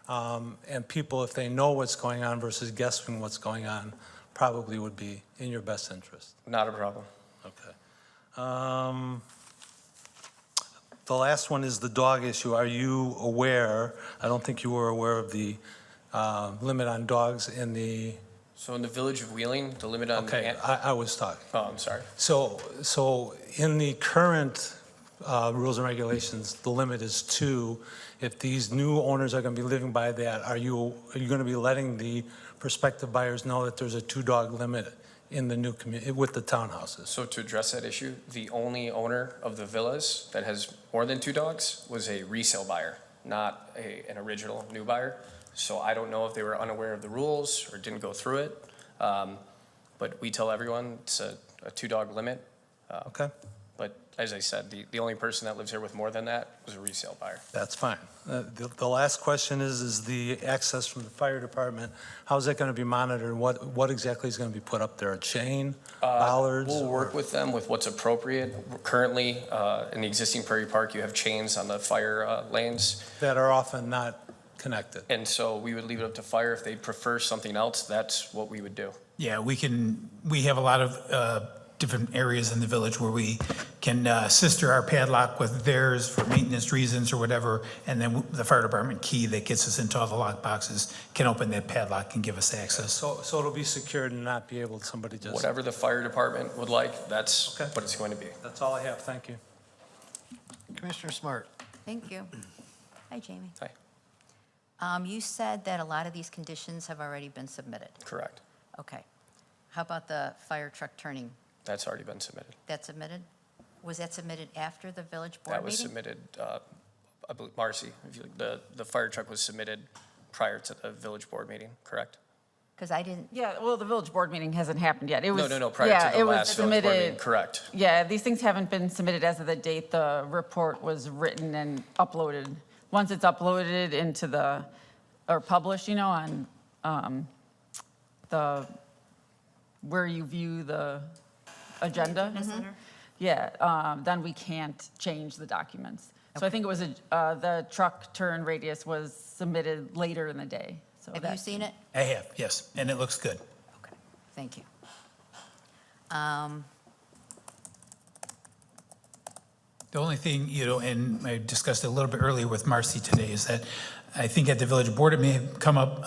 And people, if they know what's going on versus guessing what's going on, probably would be in your best interest. Not a problem. Okay. The last one is the dog issue. Are you aware, I don't think you were aware of the limit on dogs in the, So in the village of Wheeling, the limit on. okay, I was talking. Oh, I'm sorry. So in the current rules and regulations, the limit is 2. If these new owners are going to be living by that, are you going to be letting the prospective buyers know that there's a 2-dog limit in the new community with the townhouses? So to address that issue, the only owner of the villas that has more than 2 dogs was a resale buyer, not an original new buyer. So I don't know if they were unaware of the rules or didn't go through it. But we tell everyone it's a 2-dog limit. Okay, But as I said, the only person that lives here with more than that was a resale buyer. that's fine. The last question is the access from the fire department. How's that going to be monitored? What exactly is going to be put up there? A chain, bollards? We'll work with them with what's appropriate. Currently, in the existing Prairie Park, you have chains on the fire lanes. That are often not connected. And so we would leave it up to fire. If they prefer something else, that's what we would do. Yeah, we have a lot of different areas in the village where we can sister our padlock with theirs for maintenance reasons or whatever, and then the fire department key that gets us into all the lock boxes can open that padlock and give us access. So it'll be secured and not be able to, somebody just... Whatever the fire department would like, that's Okay. what it's going to be. That's all I have, thank you. Commissioner Smart. Thank you. Hi, Jamie. Hi. You said that a lot of these conditions have already been submitted. Correct. Okay. How about the fire truck turning? That's already been submitted. That's submitted? Was that submitted after the village board That was meeting? submitted, I believe, Marcy, if you, the fire truck was submitted prior to the village board meeting, correct? Because I didn't, Yeah, well, the village board meeting hasn't happened yet. It was. No, prior yeah, to it the was last village board meeting, submitted- correct. Yeah, these things haven't been submitted as of the date the report was written and uploaded. Once it's uploaded into or published, on where you view the agenda. Yeah, then we can't change the documents. So I think it was, the truck turn radius was submitted later in the day. So have you that- seen it? I have, yes, and it looks good. Okay, thank you. The only thing, and I discussed it a little bit earlier with Marcy today, is that I think at the village board, it may have come up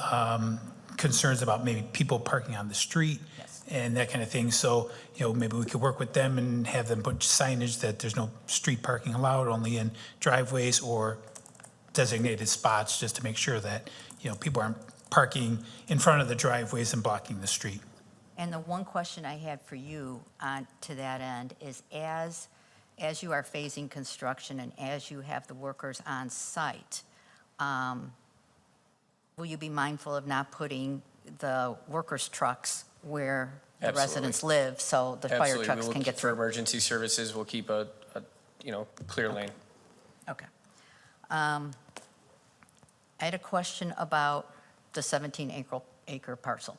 concerns about maybe people parking on the street Yes. and that kind of thing. So, maybe we could work with them and have them put signage that there's no street parking allowed, only in driveways or designated spots, just to make sure that, people aren't parking in front of the driveways and blocking the street. And the one question I had for you to that end is as you are phasing construction and as you have the workers on site, will you be mindful of not putting the workers' trucks where the Absolutely. residents live so the fire Absolutely. trucks We will can get For through? emergency services, we'll keep a clear lane. Okay. I had a question about the 17-acre parcel.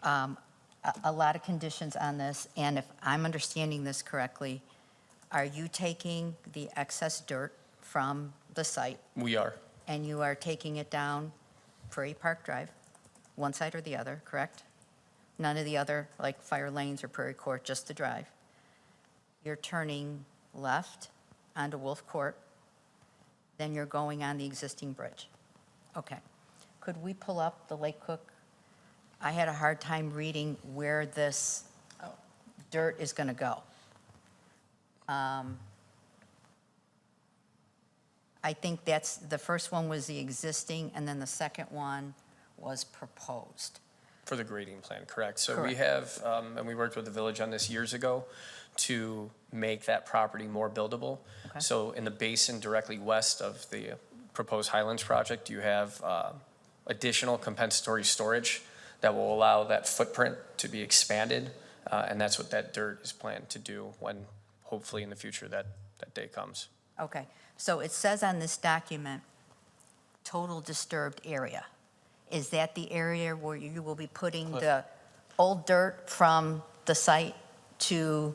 A lot of conditions on this, and if I'm understanding this correctly, are you taking the excess dirt from the site We are, and you are taking it down Prairie Park Drive, one side or the other, correct? None of the other, like fire lanes or Prairie Court, just the drive. You're turning left onto Wolf Court, then you're going on the existing bridge. Okay. Could we pull up the Lake Cook? I had a hard time reading where this dirt is going to go. I think that's, the first one was the existing, and then the second one was proposed. for the grading plan, correct? So we Correct. have, and we worked with the village on this years ago to make that property more buildable. Okay. So in the basin directly west of the proposed Highlands project, you have additional compensatory storage that will allow that footprint to be expanded. And that's what that dirt is planned to do when, hopefully in the future, that day comes. Okay, so it says on this document, total disturbed area. Is that the area where you will be putting the old dirt from the site to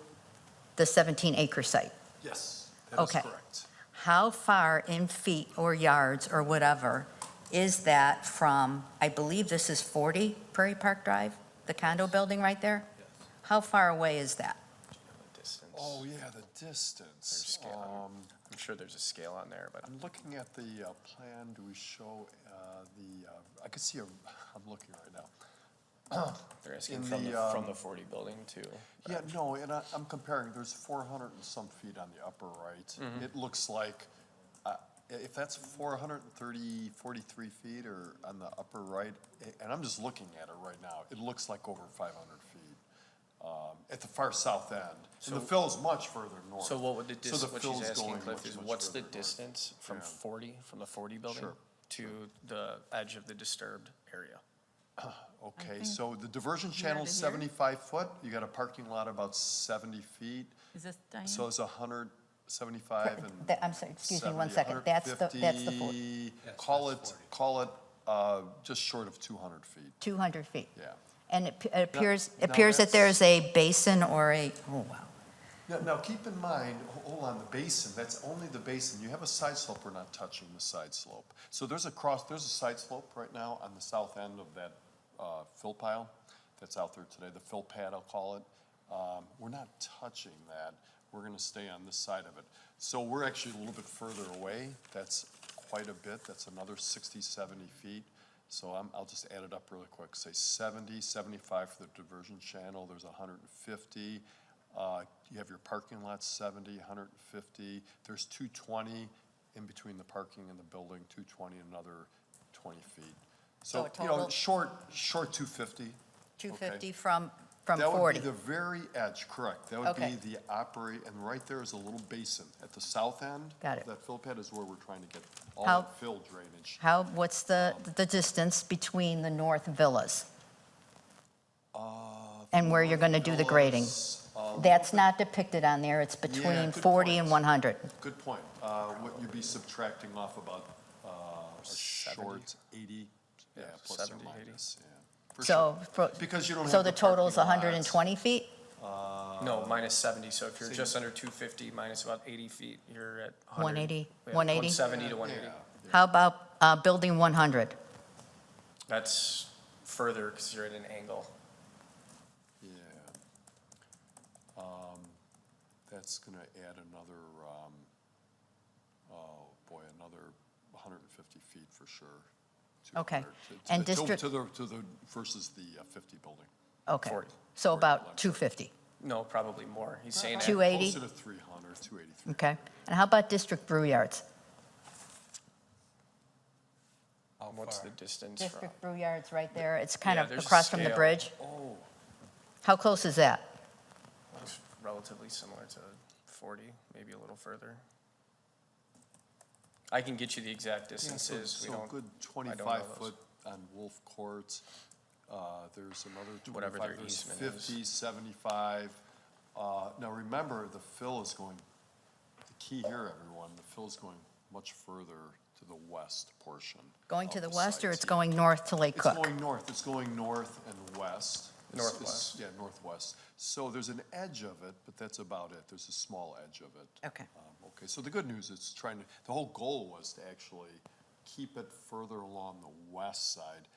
the 17-acre site? Yes, that is Okay. correct. How far in feet or yards or whatever is that from, I believe this is 40 Prairie Park Drive, the condo building right there? How far away is that? Distance. Oh, yeah, the distance. There's scale. I'm sure there's a scale on there, but I'm looking at the plan. Do we show I could see I'm looking right now. they're asking In from the, from the 40 building to. Yeah, no, and I'm comparing, there's 400 and some feet on the upper right. It looks like, if that's 430, 43 feet or on the upper right, and I'm just looking at it right now, it looks like over 500 feet at the far south end. And the fill is much further north. So what would the So distance, what she's fill's asking, going Cliff, much, is much what's the further north. distance from Yeah. 40, from the 40 building Sure. to the edge of the disturbed area? Okay, so the diversion channel is 75 foot. You got a parking lot about 70 feet. Is this Diane? So it's 175 and I'm sorry, excuse me one 70, second. That's the 150, call it just short of 200 feet, 200 feet. yeah. And it appears, now appears that that's- there's a basin or a, oh, wow. Now, keep in mind, hold on, the basin, that's only the basin. You have a side slope, we're not touching the side slope. So there's a side slope right now on the south end of that fill pile that's out there today, the fill pad, I'll call it. We're not touching that. We're gonna stay on this side of it. So we're actually a little bit further away. That's quite a bit. That's another 60, 70 feet. So I'll just add it up really quick. Say 70, 75 for the diversion channel. There's 150. You have your parking lot, 70, 150. There's 220 in between the parking and the building, 220, another 20 feet. So So, a you know, total- short 250. 250 from That would 40. be the very edge, correct. That would Okay. be the and right there is a little basin. At the south end. Got it. of that fill pad is where we're trying to get all How- that fill drainage. What's the distance between the north villas and where you're going to do the grading? That's not depicted on there. It's between good 40 and point. 100. Good point. What you'd be subtracting off about a short 80, yeah, plus or 70, 80. minus, yeah. For So, sure. Because you don't have so the the total's parking lots. 120 feet? No, minus 70, so if you're so just under 250 minus about 80 feet, you're at 180, 100. 180? 170 to 180. Yeah. How about building 100? That's further because you're at an angle. Yeah. That's gonna add another, oh boy, another 150 feet for sure. Okay. 200 And to district- the, versus the 50 building. Okay. 40. So 40, about I'm sorry. 250, No, probably more. He's saying 280? Closer to 300, 283. okay. And how about district brew yards? what's the distance from? District brew yards right there. It's kind Yeah, of there's a across from the scale. bridge. Oh, How close is that? looks relatively similar to 40, maybe a little further. I can get you the exact Yeah, so distances. We don't. good I don't 25 know those. foot on Wolf Court. There's another Whatever their 25, there's easement is. 50, 75. Now remember, the fill is going, the key here, everyone, the fill is going much further to the west portion. Going to of the west, or site. it's going north to Lake It's Cook? going north, it's going north and west. Northwest. Yeah, northwest. So there's an edge of it, but that's about it. There's a small edge of it. Okay. Okay, so the good news is the whole goal was to actually keep it further along the west side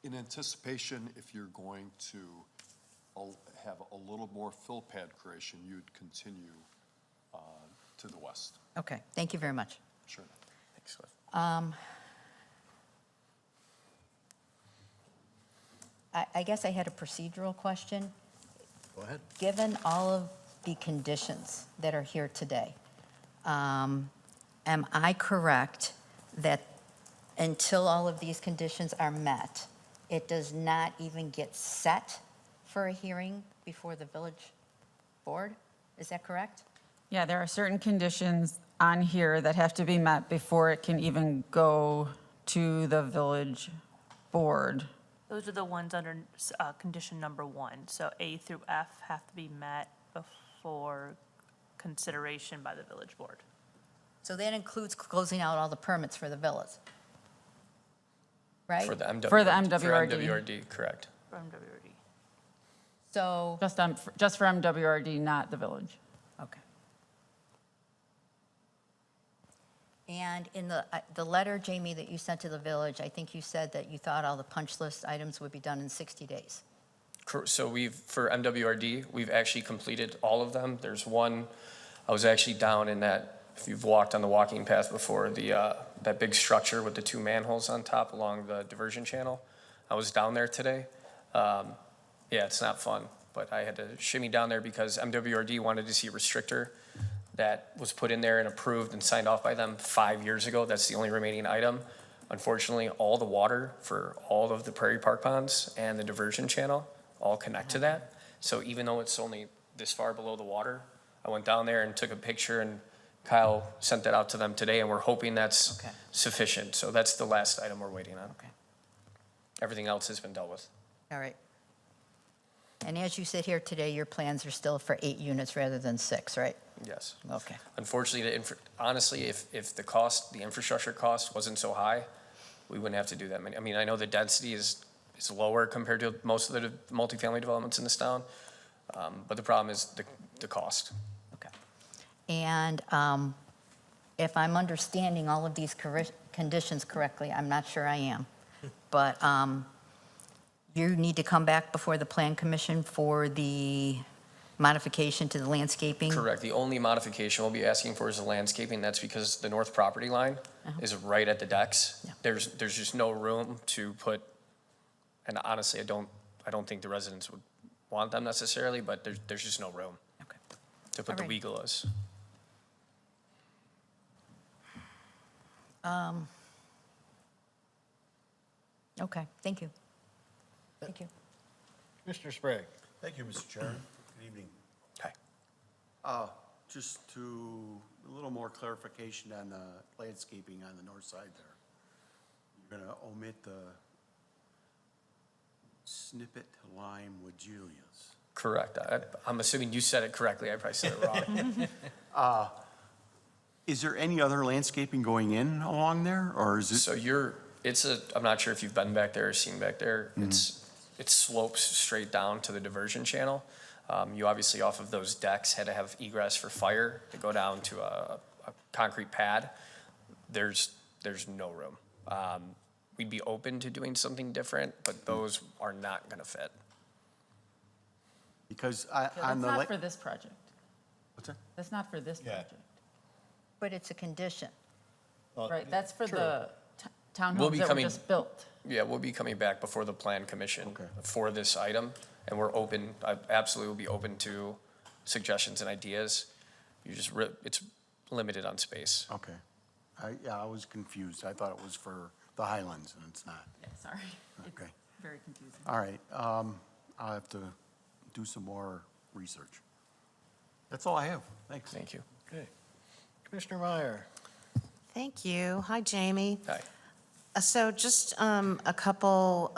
in anticipation if you're going to have a little more fill pad creation, you'd continue to the west. Okay, thank you very much. Sure. Thanks, Cliff. I guess I had a procedural question. Go ahead. Given all of the conditions that are here today, am I correct that until all of these conditions are met, it does not even get set for a hearing before the village board? Is that correct? Yeah, there are certain conditions on here that have to be met before it can even go to the village board. Those are the ones under condition number 1. So A through F have to be met before consideration by the village board. So that includes closing out all the permits for the villas, right? For the MWRD. For the For MWRD. MWRD, correct. From WRD. So, Just for MWRD, not the village. okay. And in the letter, Jamie, that you sent to the village, I think you said that you thought all the punch list items would be done in 60 days. So for MWRD, we've actually completed all of them. There's one, I was actually down in that, if you've walked on the walking path before, that big structure with the 2 manholes on top along the diversion channel. I was down there today. Yeah, it's not fun, but I had to shimmy down there because MWRD wanted to see a restrictor that was put in there and approved and signed off by them 5 years ago. That's the only remaining item. Unfortunately, all the water for all of the Prairie Park ponds and the diversion channel all connect to that. So even though it's only this far below the water, I went down there and took a picture, and Kyle sent that out to them today, and we're hoping that's Okay. sufficient. So that's the last item we're waiting on. Okay. Everything else has been dealt with. All right. And as you sit here today, your plans are still for 8 units rather than 6, right? Yes. Okay. Unfortunately, honestly, if the cost, the infrastructure cost wasn't so high, we wouldn't have to do that many. I mean, I know the density is lower compared to most of the multifamily developments in this town, but the problem is the cost. Okay. And if I'm understanding all of these conditions correctly, I'm not sure I am, but you need to come back before the Plan Commission for the modification to the landscaping? Correct. The only modification we'll be asking for is the landscaping. That's because the north property line is right at the decks. Yeah. There's just no room to put, and honestly, I don't think the residents would want them necessarily, but there's just no room Okay. to put the Alrighty. wegelas. Okay, thank you. Thank you. Commissioner Sprague. Thank you, Mr. Chair. Good evening. Hi. Just a little more clarification on the landscaping on the north side there. You're going to omit the snippet lime Julia's. Correct. I'm assuming you said it correctly. I probably said it wrong. Is there any other landscaping going in along there, or is it? So I'm not sure if you've been back there or seen back there. It slopes straight down to the diversion channel. You obviously, off of those decks, had to have egress for fire to go down to a concrete pad. There's no room. We'd be open to doing something different, but those are not gonna fit. Because That's on the. not for this project. What's that? That's not for this project. But it's a condition. Right, that's for True. the We'll townhomes be that were coming- just built. Yeah, we'll be coming back before the Plan Commission Okay. for this item, and we're open, I absolutely will be open to suggestions and ideas. It's limited on space. Okay. I was confused. I thought it was for the Highlands, and it's not. Yeah, sorry. Okay. It's very confusing. All right. I'll have to do some more research. That's all I have. Thanks. Thank you. Okay. Commissioner Meyer. Thank you. Hi, Jamie. Hi. So just a couple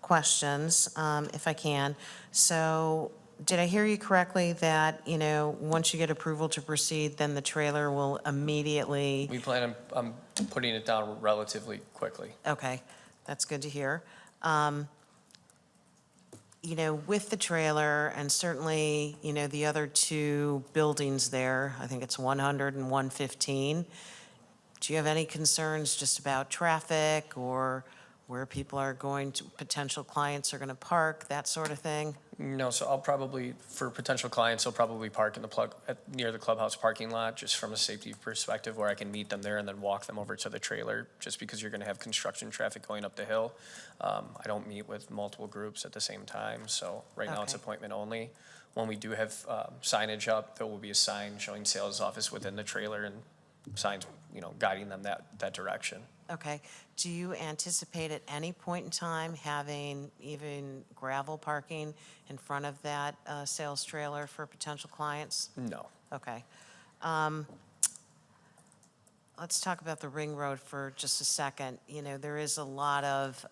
questions, if I can. So did I hear you correctly that, once you get approval to proceed, then the trailer will immediately? We plan on putting it down relatively quickly. Okay, that's good to hear. With the trailer and certainly, the other 2 buildings there, I think it's 100 and 115. Do you have any concerns just about traffic or where people are going to, potential clients are going to park, that sort of thing? No, so for potential clients, I'll probably park in near the clubhouse parking lot, just from a safety perspective, where I can meet them there and then walk them over to the trailer, just because you're gonna have construction traffic going up the hill. I don't meet with multiple groups at the same time, so right now it's Okay. appointment only. When we do have signage up, there will be a sign showing sales office within the trailer and signs, guiding them that direction. Okay. Do you anticipate at any point in time having even gravel parking in front of that sales trailer for potential clients? No. Okay. let's talk about the ring road for just a second. You know, there is a lot of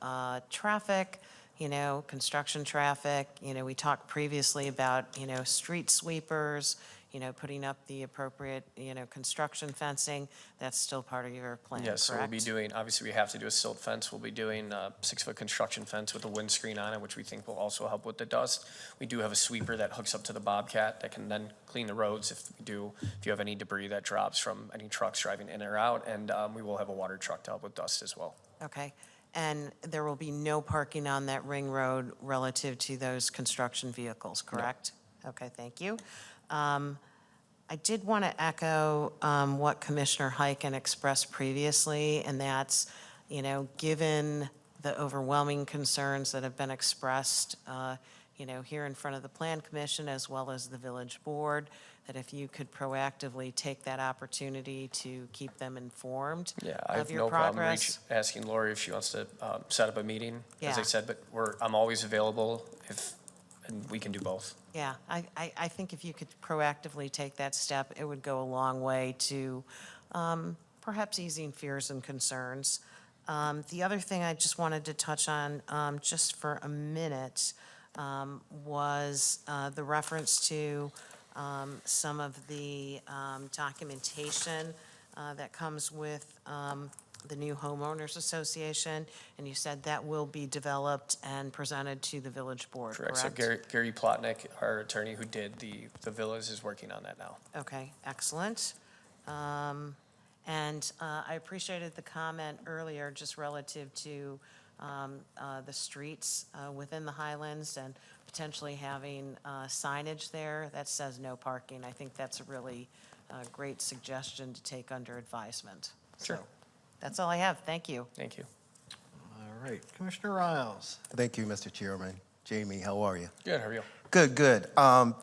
traffic, you know, construction traffic. You know, we talked previously about, you know, street sweepers, you know, putting up the appropriate, you know, construction fencing. That's still part of your plan, correct? Yes, so we'll be doing, obviously, we have to do a silt fence. We'll be doing a 6-foot construction fence with a windscreen on it, which we think will also help with the dust. We do have a sweeper that hooks up to the Bobcat that can then clean the roads if you have any debris that drops from any trucks driving in or out. And we will have a water truck to help with dust as well. Okay. And there will be no parking on that ring road relative to those construction vehicles, correct? Okay, thank you. I did want to echo what Commissioner Heiken expressed previously, and that's, you know, given the overwhelming concerns that have been expressed, you know, here in front of the Plan Commission as well as the Village Board, that if you could proactively take that opportunity to keep them informed Yeah, I have of your no problem progress. asking Lori if she wants to set up a meeting, as I Yeah. said, but I'm always available and we can do both. Yeah, I think if you could proactively take that step, it would go a long way to perhaps easing fears and concerns. The other thing I just wanted to touch on, just for a minute, was the reference to some of the documentation that comes with the new homeowners association, and you said that will be developed and presented to the village board, correct? So Gary Plotnick, our attorney who did the villas, is working on that now. Okay, excellent. And I appreciated the comment earlier, just relative to the streets within the Highlands and potentially having signage there that says no parking. I think that's a really great suggestion to take under advisement. Sure. So, that's all I have. Thank you. Thank you. All right, Commissioner Riles. Thank you, Mr. Chairman. Jamie, how are you? Good, how are you? Good, good.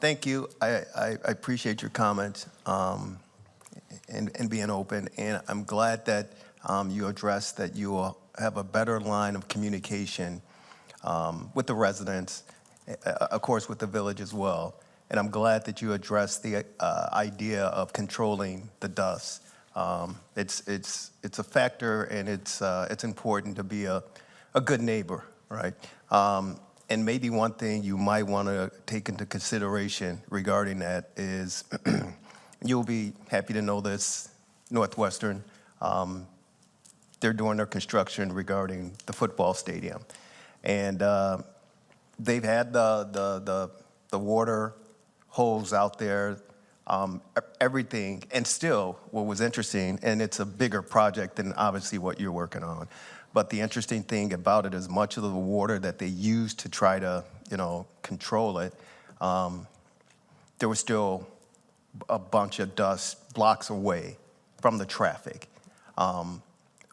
Thank you. I appreciate your comments and being open. And I'm glad that you addressed that you will have a better line of communication with the residents, of course, with the village as well. And I'm glad that you addressed the idea of controlling the dust. It's a factor, and it's important to be a good neighbor, right? And maybe one thing you might want to take into consideration regarding that is, you'll be happy to know this, Northwestern, they're doing their construction regarding the football stadium. And they've had the water holes out there, everything. And still, what was interesting, and it's a bigger project than obviously what you're working on, but the interesting thing about it is much of the water that they used to try to, control it, there was still a bunch of dust blocks away from the traffic.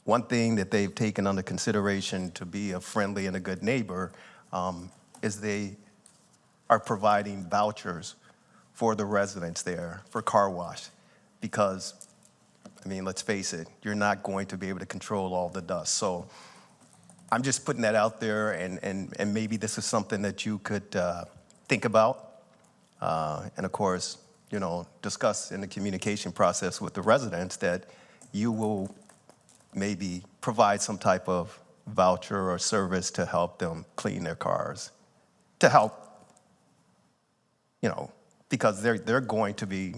One thing that they've taken under consideration to be a friendly and a good neighbor is they are providing vouchers for the residents there for car wash, because, let's face it, you're not going to be able to control all the dust. So I'm just putting that out there, and maybe this is something that you could think about, and of course, discuss in the communication process with the residents, that you will maybe provide some type of voucher or service to help them clean their cars, to help, because they're going to be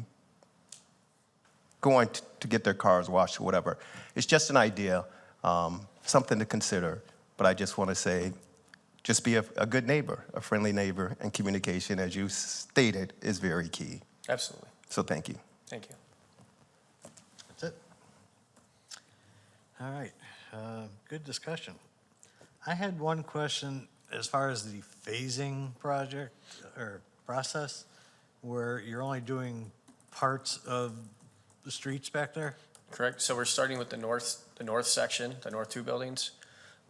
going to get their cars washed or whatever. It's just an idea, something to consider, but I just want to say, just be a good neighbor, a friendly neighbor, and communication, as you stated, is very key. Absolutely. So thank you. Thank you. That's it. All right, good discussion. I had one question as far as the phasing project or process, where you're only doing parts of the streets back there? Correct. So we're starting with the north section, the north two buildings,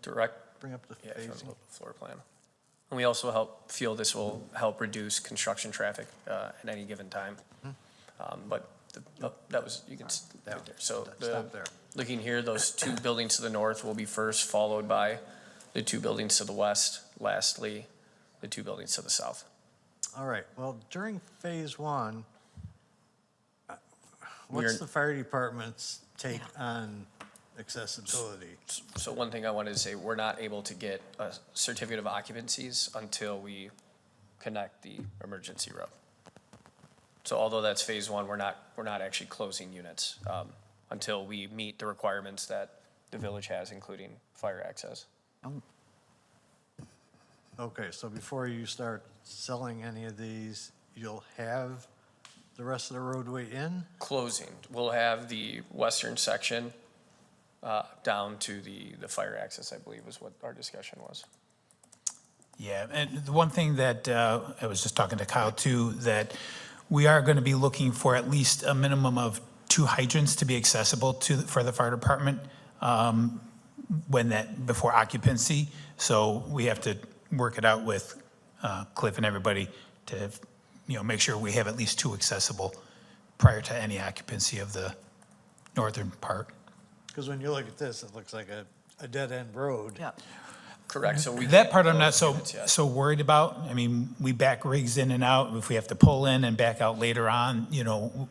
direct. Bring up the Yeah, if you want to phasing. look at the floor plan. And we also feel this will help reduce construction traffic at any given time. But that was, you can, right there. So Stop there. looking here, those two buildings to the north will be first, followed by the two buildings to the west, lastly, the two buildings to the south. All right, well, during phase one, We're- what's the fire department's take on accessibility. So one thing I wanted to say, we're not able to get a certificate of occupancies until we connect the emergency road. So although that's phase one, we're not actually closing units until we meet the requirements that the village has, including fire access. Okay, so before you start selling any of these, you'll have the rest of the roadway in? Closing, we'll have the western section down to the fire access, I believe was what our discussion was. Yeah, and the one thing that I was just talking to Kyle too, that we are going to be looking for at least a minimum of 2 hydrants to be accessible for the fire department before occupancy. So we have to work it out with Cliff and everybody to, make sure we have at least 2 accessible prior to any occupancy of the northern part. Because when you look at this, it looks like a dead-end road. Yeah. Correct, so we. That can't part I'm not close units yet. so worried about. I mean, we back rigs in and out. If we have to pull in and back out later on,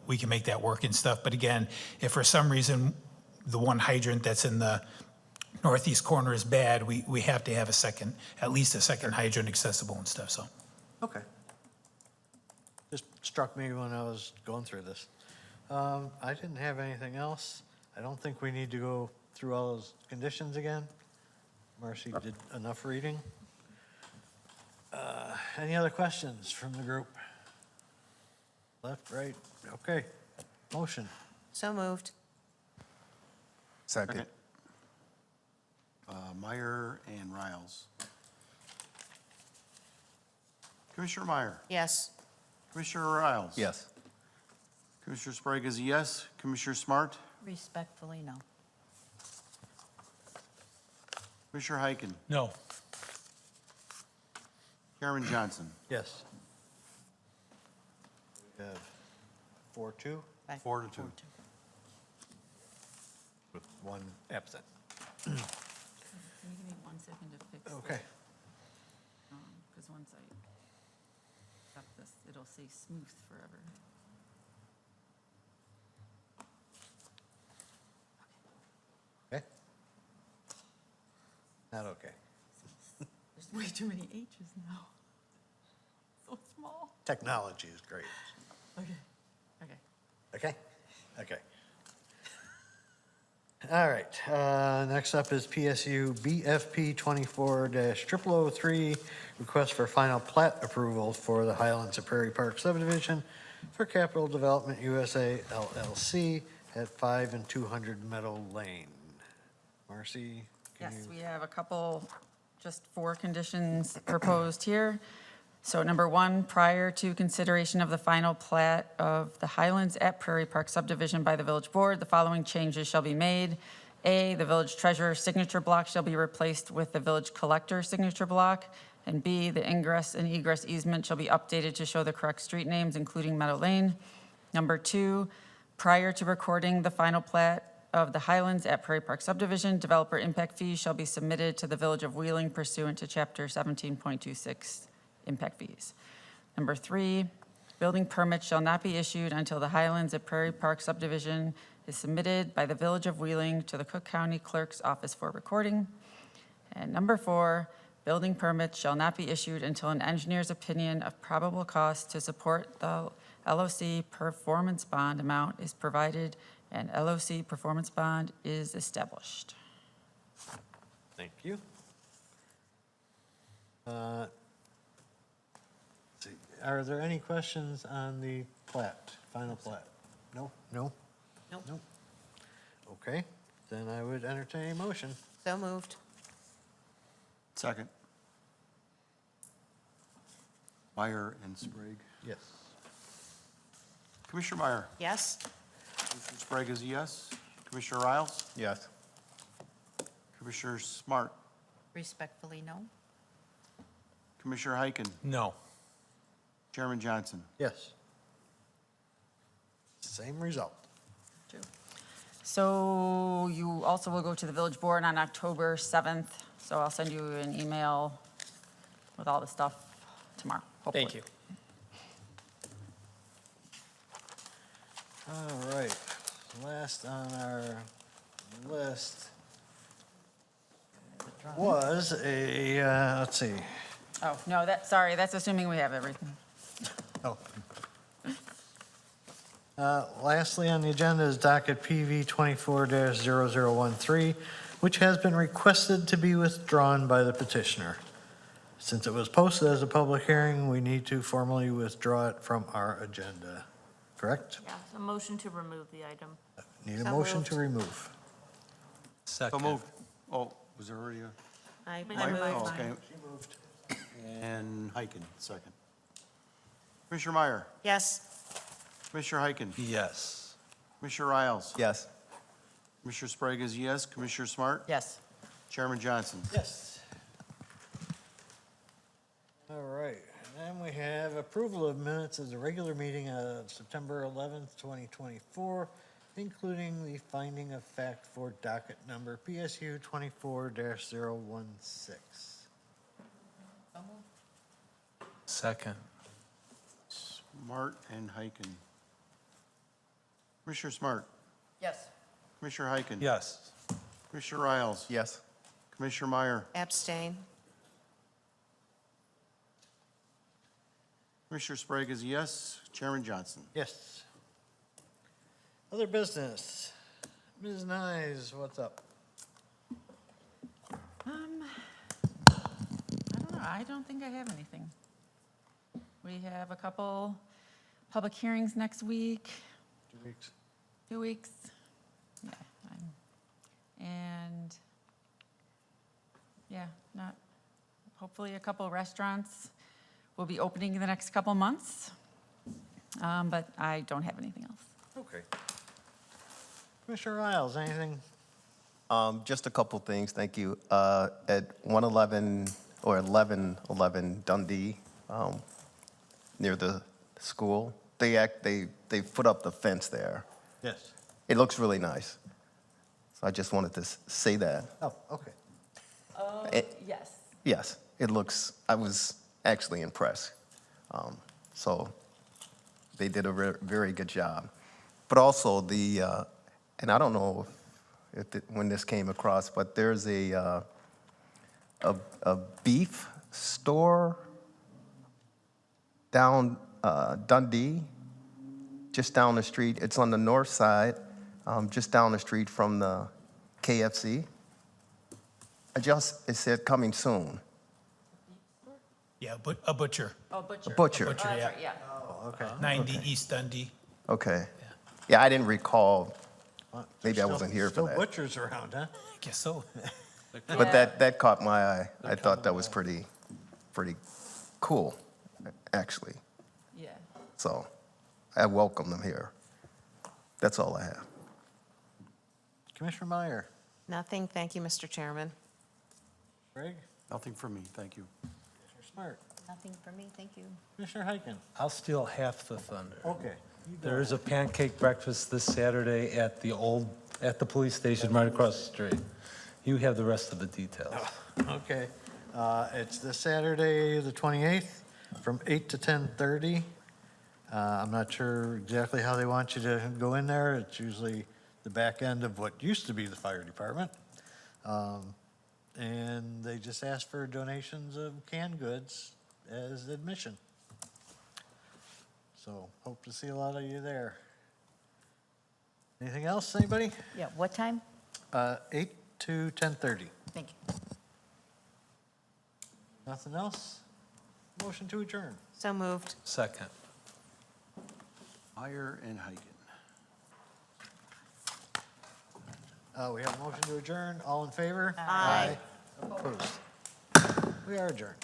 we can make that work and stuff. But again, if for some reason the one hydrant that's in the northeast corner is bad, we have to have at least a second hydrant accessible and stuff, so. Okay. Just struck me when I was going through this. I didn't have anything else. I don't think we need to go through all those conditions again. Marcy did enough reading. Any other questions from the group? Left, right, okay. Motion. So moved. Second. Meyer and Riles. Commissioner Meyer. Yes. Commissioner Riles. Yes. Commissioner Sprague is a yes. Commissioner Smart. Respectfully, no. Commissioner Heiken. No. Chairman Johnson. Yes. We have 4-2 Right. 4-2. 4-2. with 1 absent. Can you give me 1 second to fix this? Okay. Because once I stop this, it'll say smooth forever. Okay. Not okay. There's way too many H's now. So small. Technology is great. Okay, okay. Okay? Okay. All right, next up is PSU BFP 24-0003, request for final plat approval for the Highlands of Prairie Park subdivision for Capital Development USA LLC at 5 and 200 Meadow Lane. Marcy, can Yes, you? we have a couple, just 4 conditions proposed here. So number 1, prior to consideration of the final plat of the Highlands at Prairie Park subdivision by the village board, the following changes shall be made. A, the village treasurer's signature block shall be replaced with the village collector's signature block. And B, the ingress and egress easement shall be updated to show the correct street names, including Meadow Lane. Number 2, prior to recording the final plat of the Highlands at Prairie Park subdivision, developer impact fees shall be submitted to the village of Wheeling pursuant to chapter 17.26. Impact fees. Number 3, building permits shall not be issued until the Highlands at Prairie Park subdivision is submitted by the Village of Wheeling to the Cook County Clerk's Office for recording. And number 4, building permits shall not be issued until an engineer's opinion of probable cost to support the LOC performance bond amount is provided and LOC performance bond is established. Thank you. Are there any questions on the plat, final plat? No? No? Nope. No? Okay, then I would entertain a motion. So moved. Second. Meyer and Sprague. Yes. Commissioner Meyer. Yes. Commissioner Sprague is a yes. Commissioner Riles. Yes. Commissioner Smart. Respectfully, no. Commissioner Heiken. No. Chairman Johnson. Yes. Same result. So you also will go to the village board on October 7th. So I'll send you an email with all the stuff tomorrow, hopefully. Thank you. All right, last on our list was let's see. Oh, no, sorry, that's assuming we have everything. Oh. Lastly on the agenda is docket PV 24-0013, which has been requested to be withdrawn by the petitioner. Since it was posted as a public hearing, we need to formally withdraw it from our agenda. Correct? Yeah, a motion to remove the item. Need a So motion to moved. remove. So Second. moved. Oh, was there already a? I Commissioner moved. Meyer. Oh, okay. And Heiken, second. Commissioner Meyer, Yes. Commissioner Heiken, Yes. Commissioner Riles, Yes. Commissioner Sprague is yes, Commissioner Smart, Yes. Chairman Johnson. Yes. All right, and then we have approval of minutes of the regular meeting of September 11th, 2024, including the finding of fact for docket number PSU 24-016. Second. Smart and Heiken. Commissioner Smart, Yes. Commissioner Heiken. Yes. Commissioner Riles. Yes. Commissioner Meyer, Abstain. Commissioner Sprague is yes, Chairman Johnson. Yes. Other business. Ms. Nyes, what's up? I don't know, I don't think I have anything. We have a couple public hearings next week, 2 weeks. 2 weeks. Yeah, and, yeah, hopefully a couple restaurants will be opening in the next couple months, but I don't have anything else. Okay. Commissioner Riles, anything? Just a couple things, thank you. At 111 or 1111 Dundee, near the school, they put up the fence there. Yes. It looks really nice. So I just wanted to say that. Oh, okay. Yes. Yes, it looks, I was actually impressed. So they did a very good job. But also and I don't know when this came across, but there's a beef store down Dundee, just down the street. It's on the north side, just down the street from the KFC. It said coming soon. Yeah, but a butcher, Oh, butcher. A butcher. Butcher, Oh, that's yeah. right, yeah. Oh, okay. 90 East Dundee. Okay. Yeah, I didn't recall. Well, Maybe there's I wasn't here for Still that. butchers around, huh? Guess so. But that caught my eye. I thought that was pretty cool, actually. Yeah. So I welcome them here. That's all I have. Commissioner Meyer, Nothing. Thank you, Mr. Chairman. Greg, Nothing for me, thank you. Commissioner Smart, Nothing for me, thank you. Commissioner Heiken. I'll steal half the thunder. Okay. you go. There is a pancake breakfast this Saturday at the police station right across the street. You have the rest of the details. Okay. It's this Saturday, the 28th, from 8 to 10:30. I'm not sure exactly how they want you to go in there. It's usually the back end of what used to be the fire department. And they just ask for donations of canned goods as admission. So hope to see a lot of you there. Anything else, anybody? Yeah, what time? 8 to 10:30. Thank you. Nothing else? Motion to adjourn. So moved. Second. Meyer and Heiken. We have a motion to adjourn. All in favor? Aye. Opposed? We are adjourned.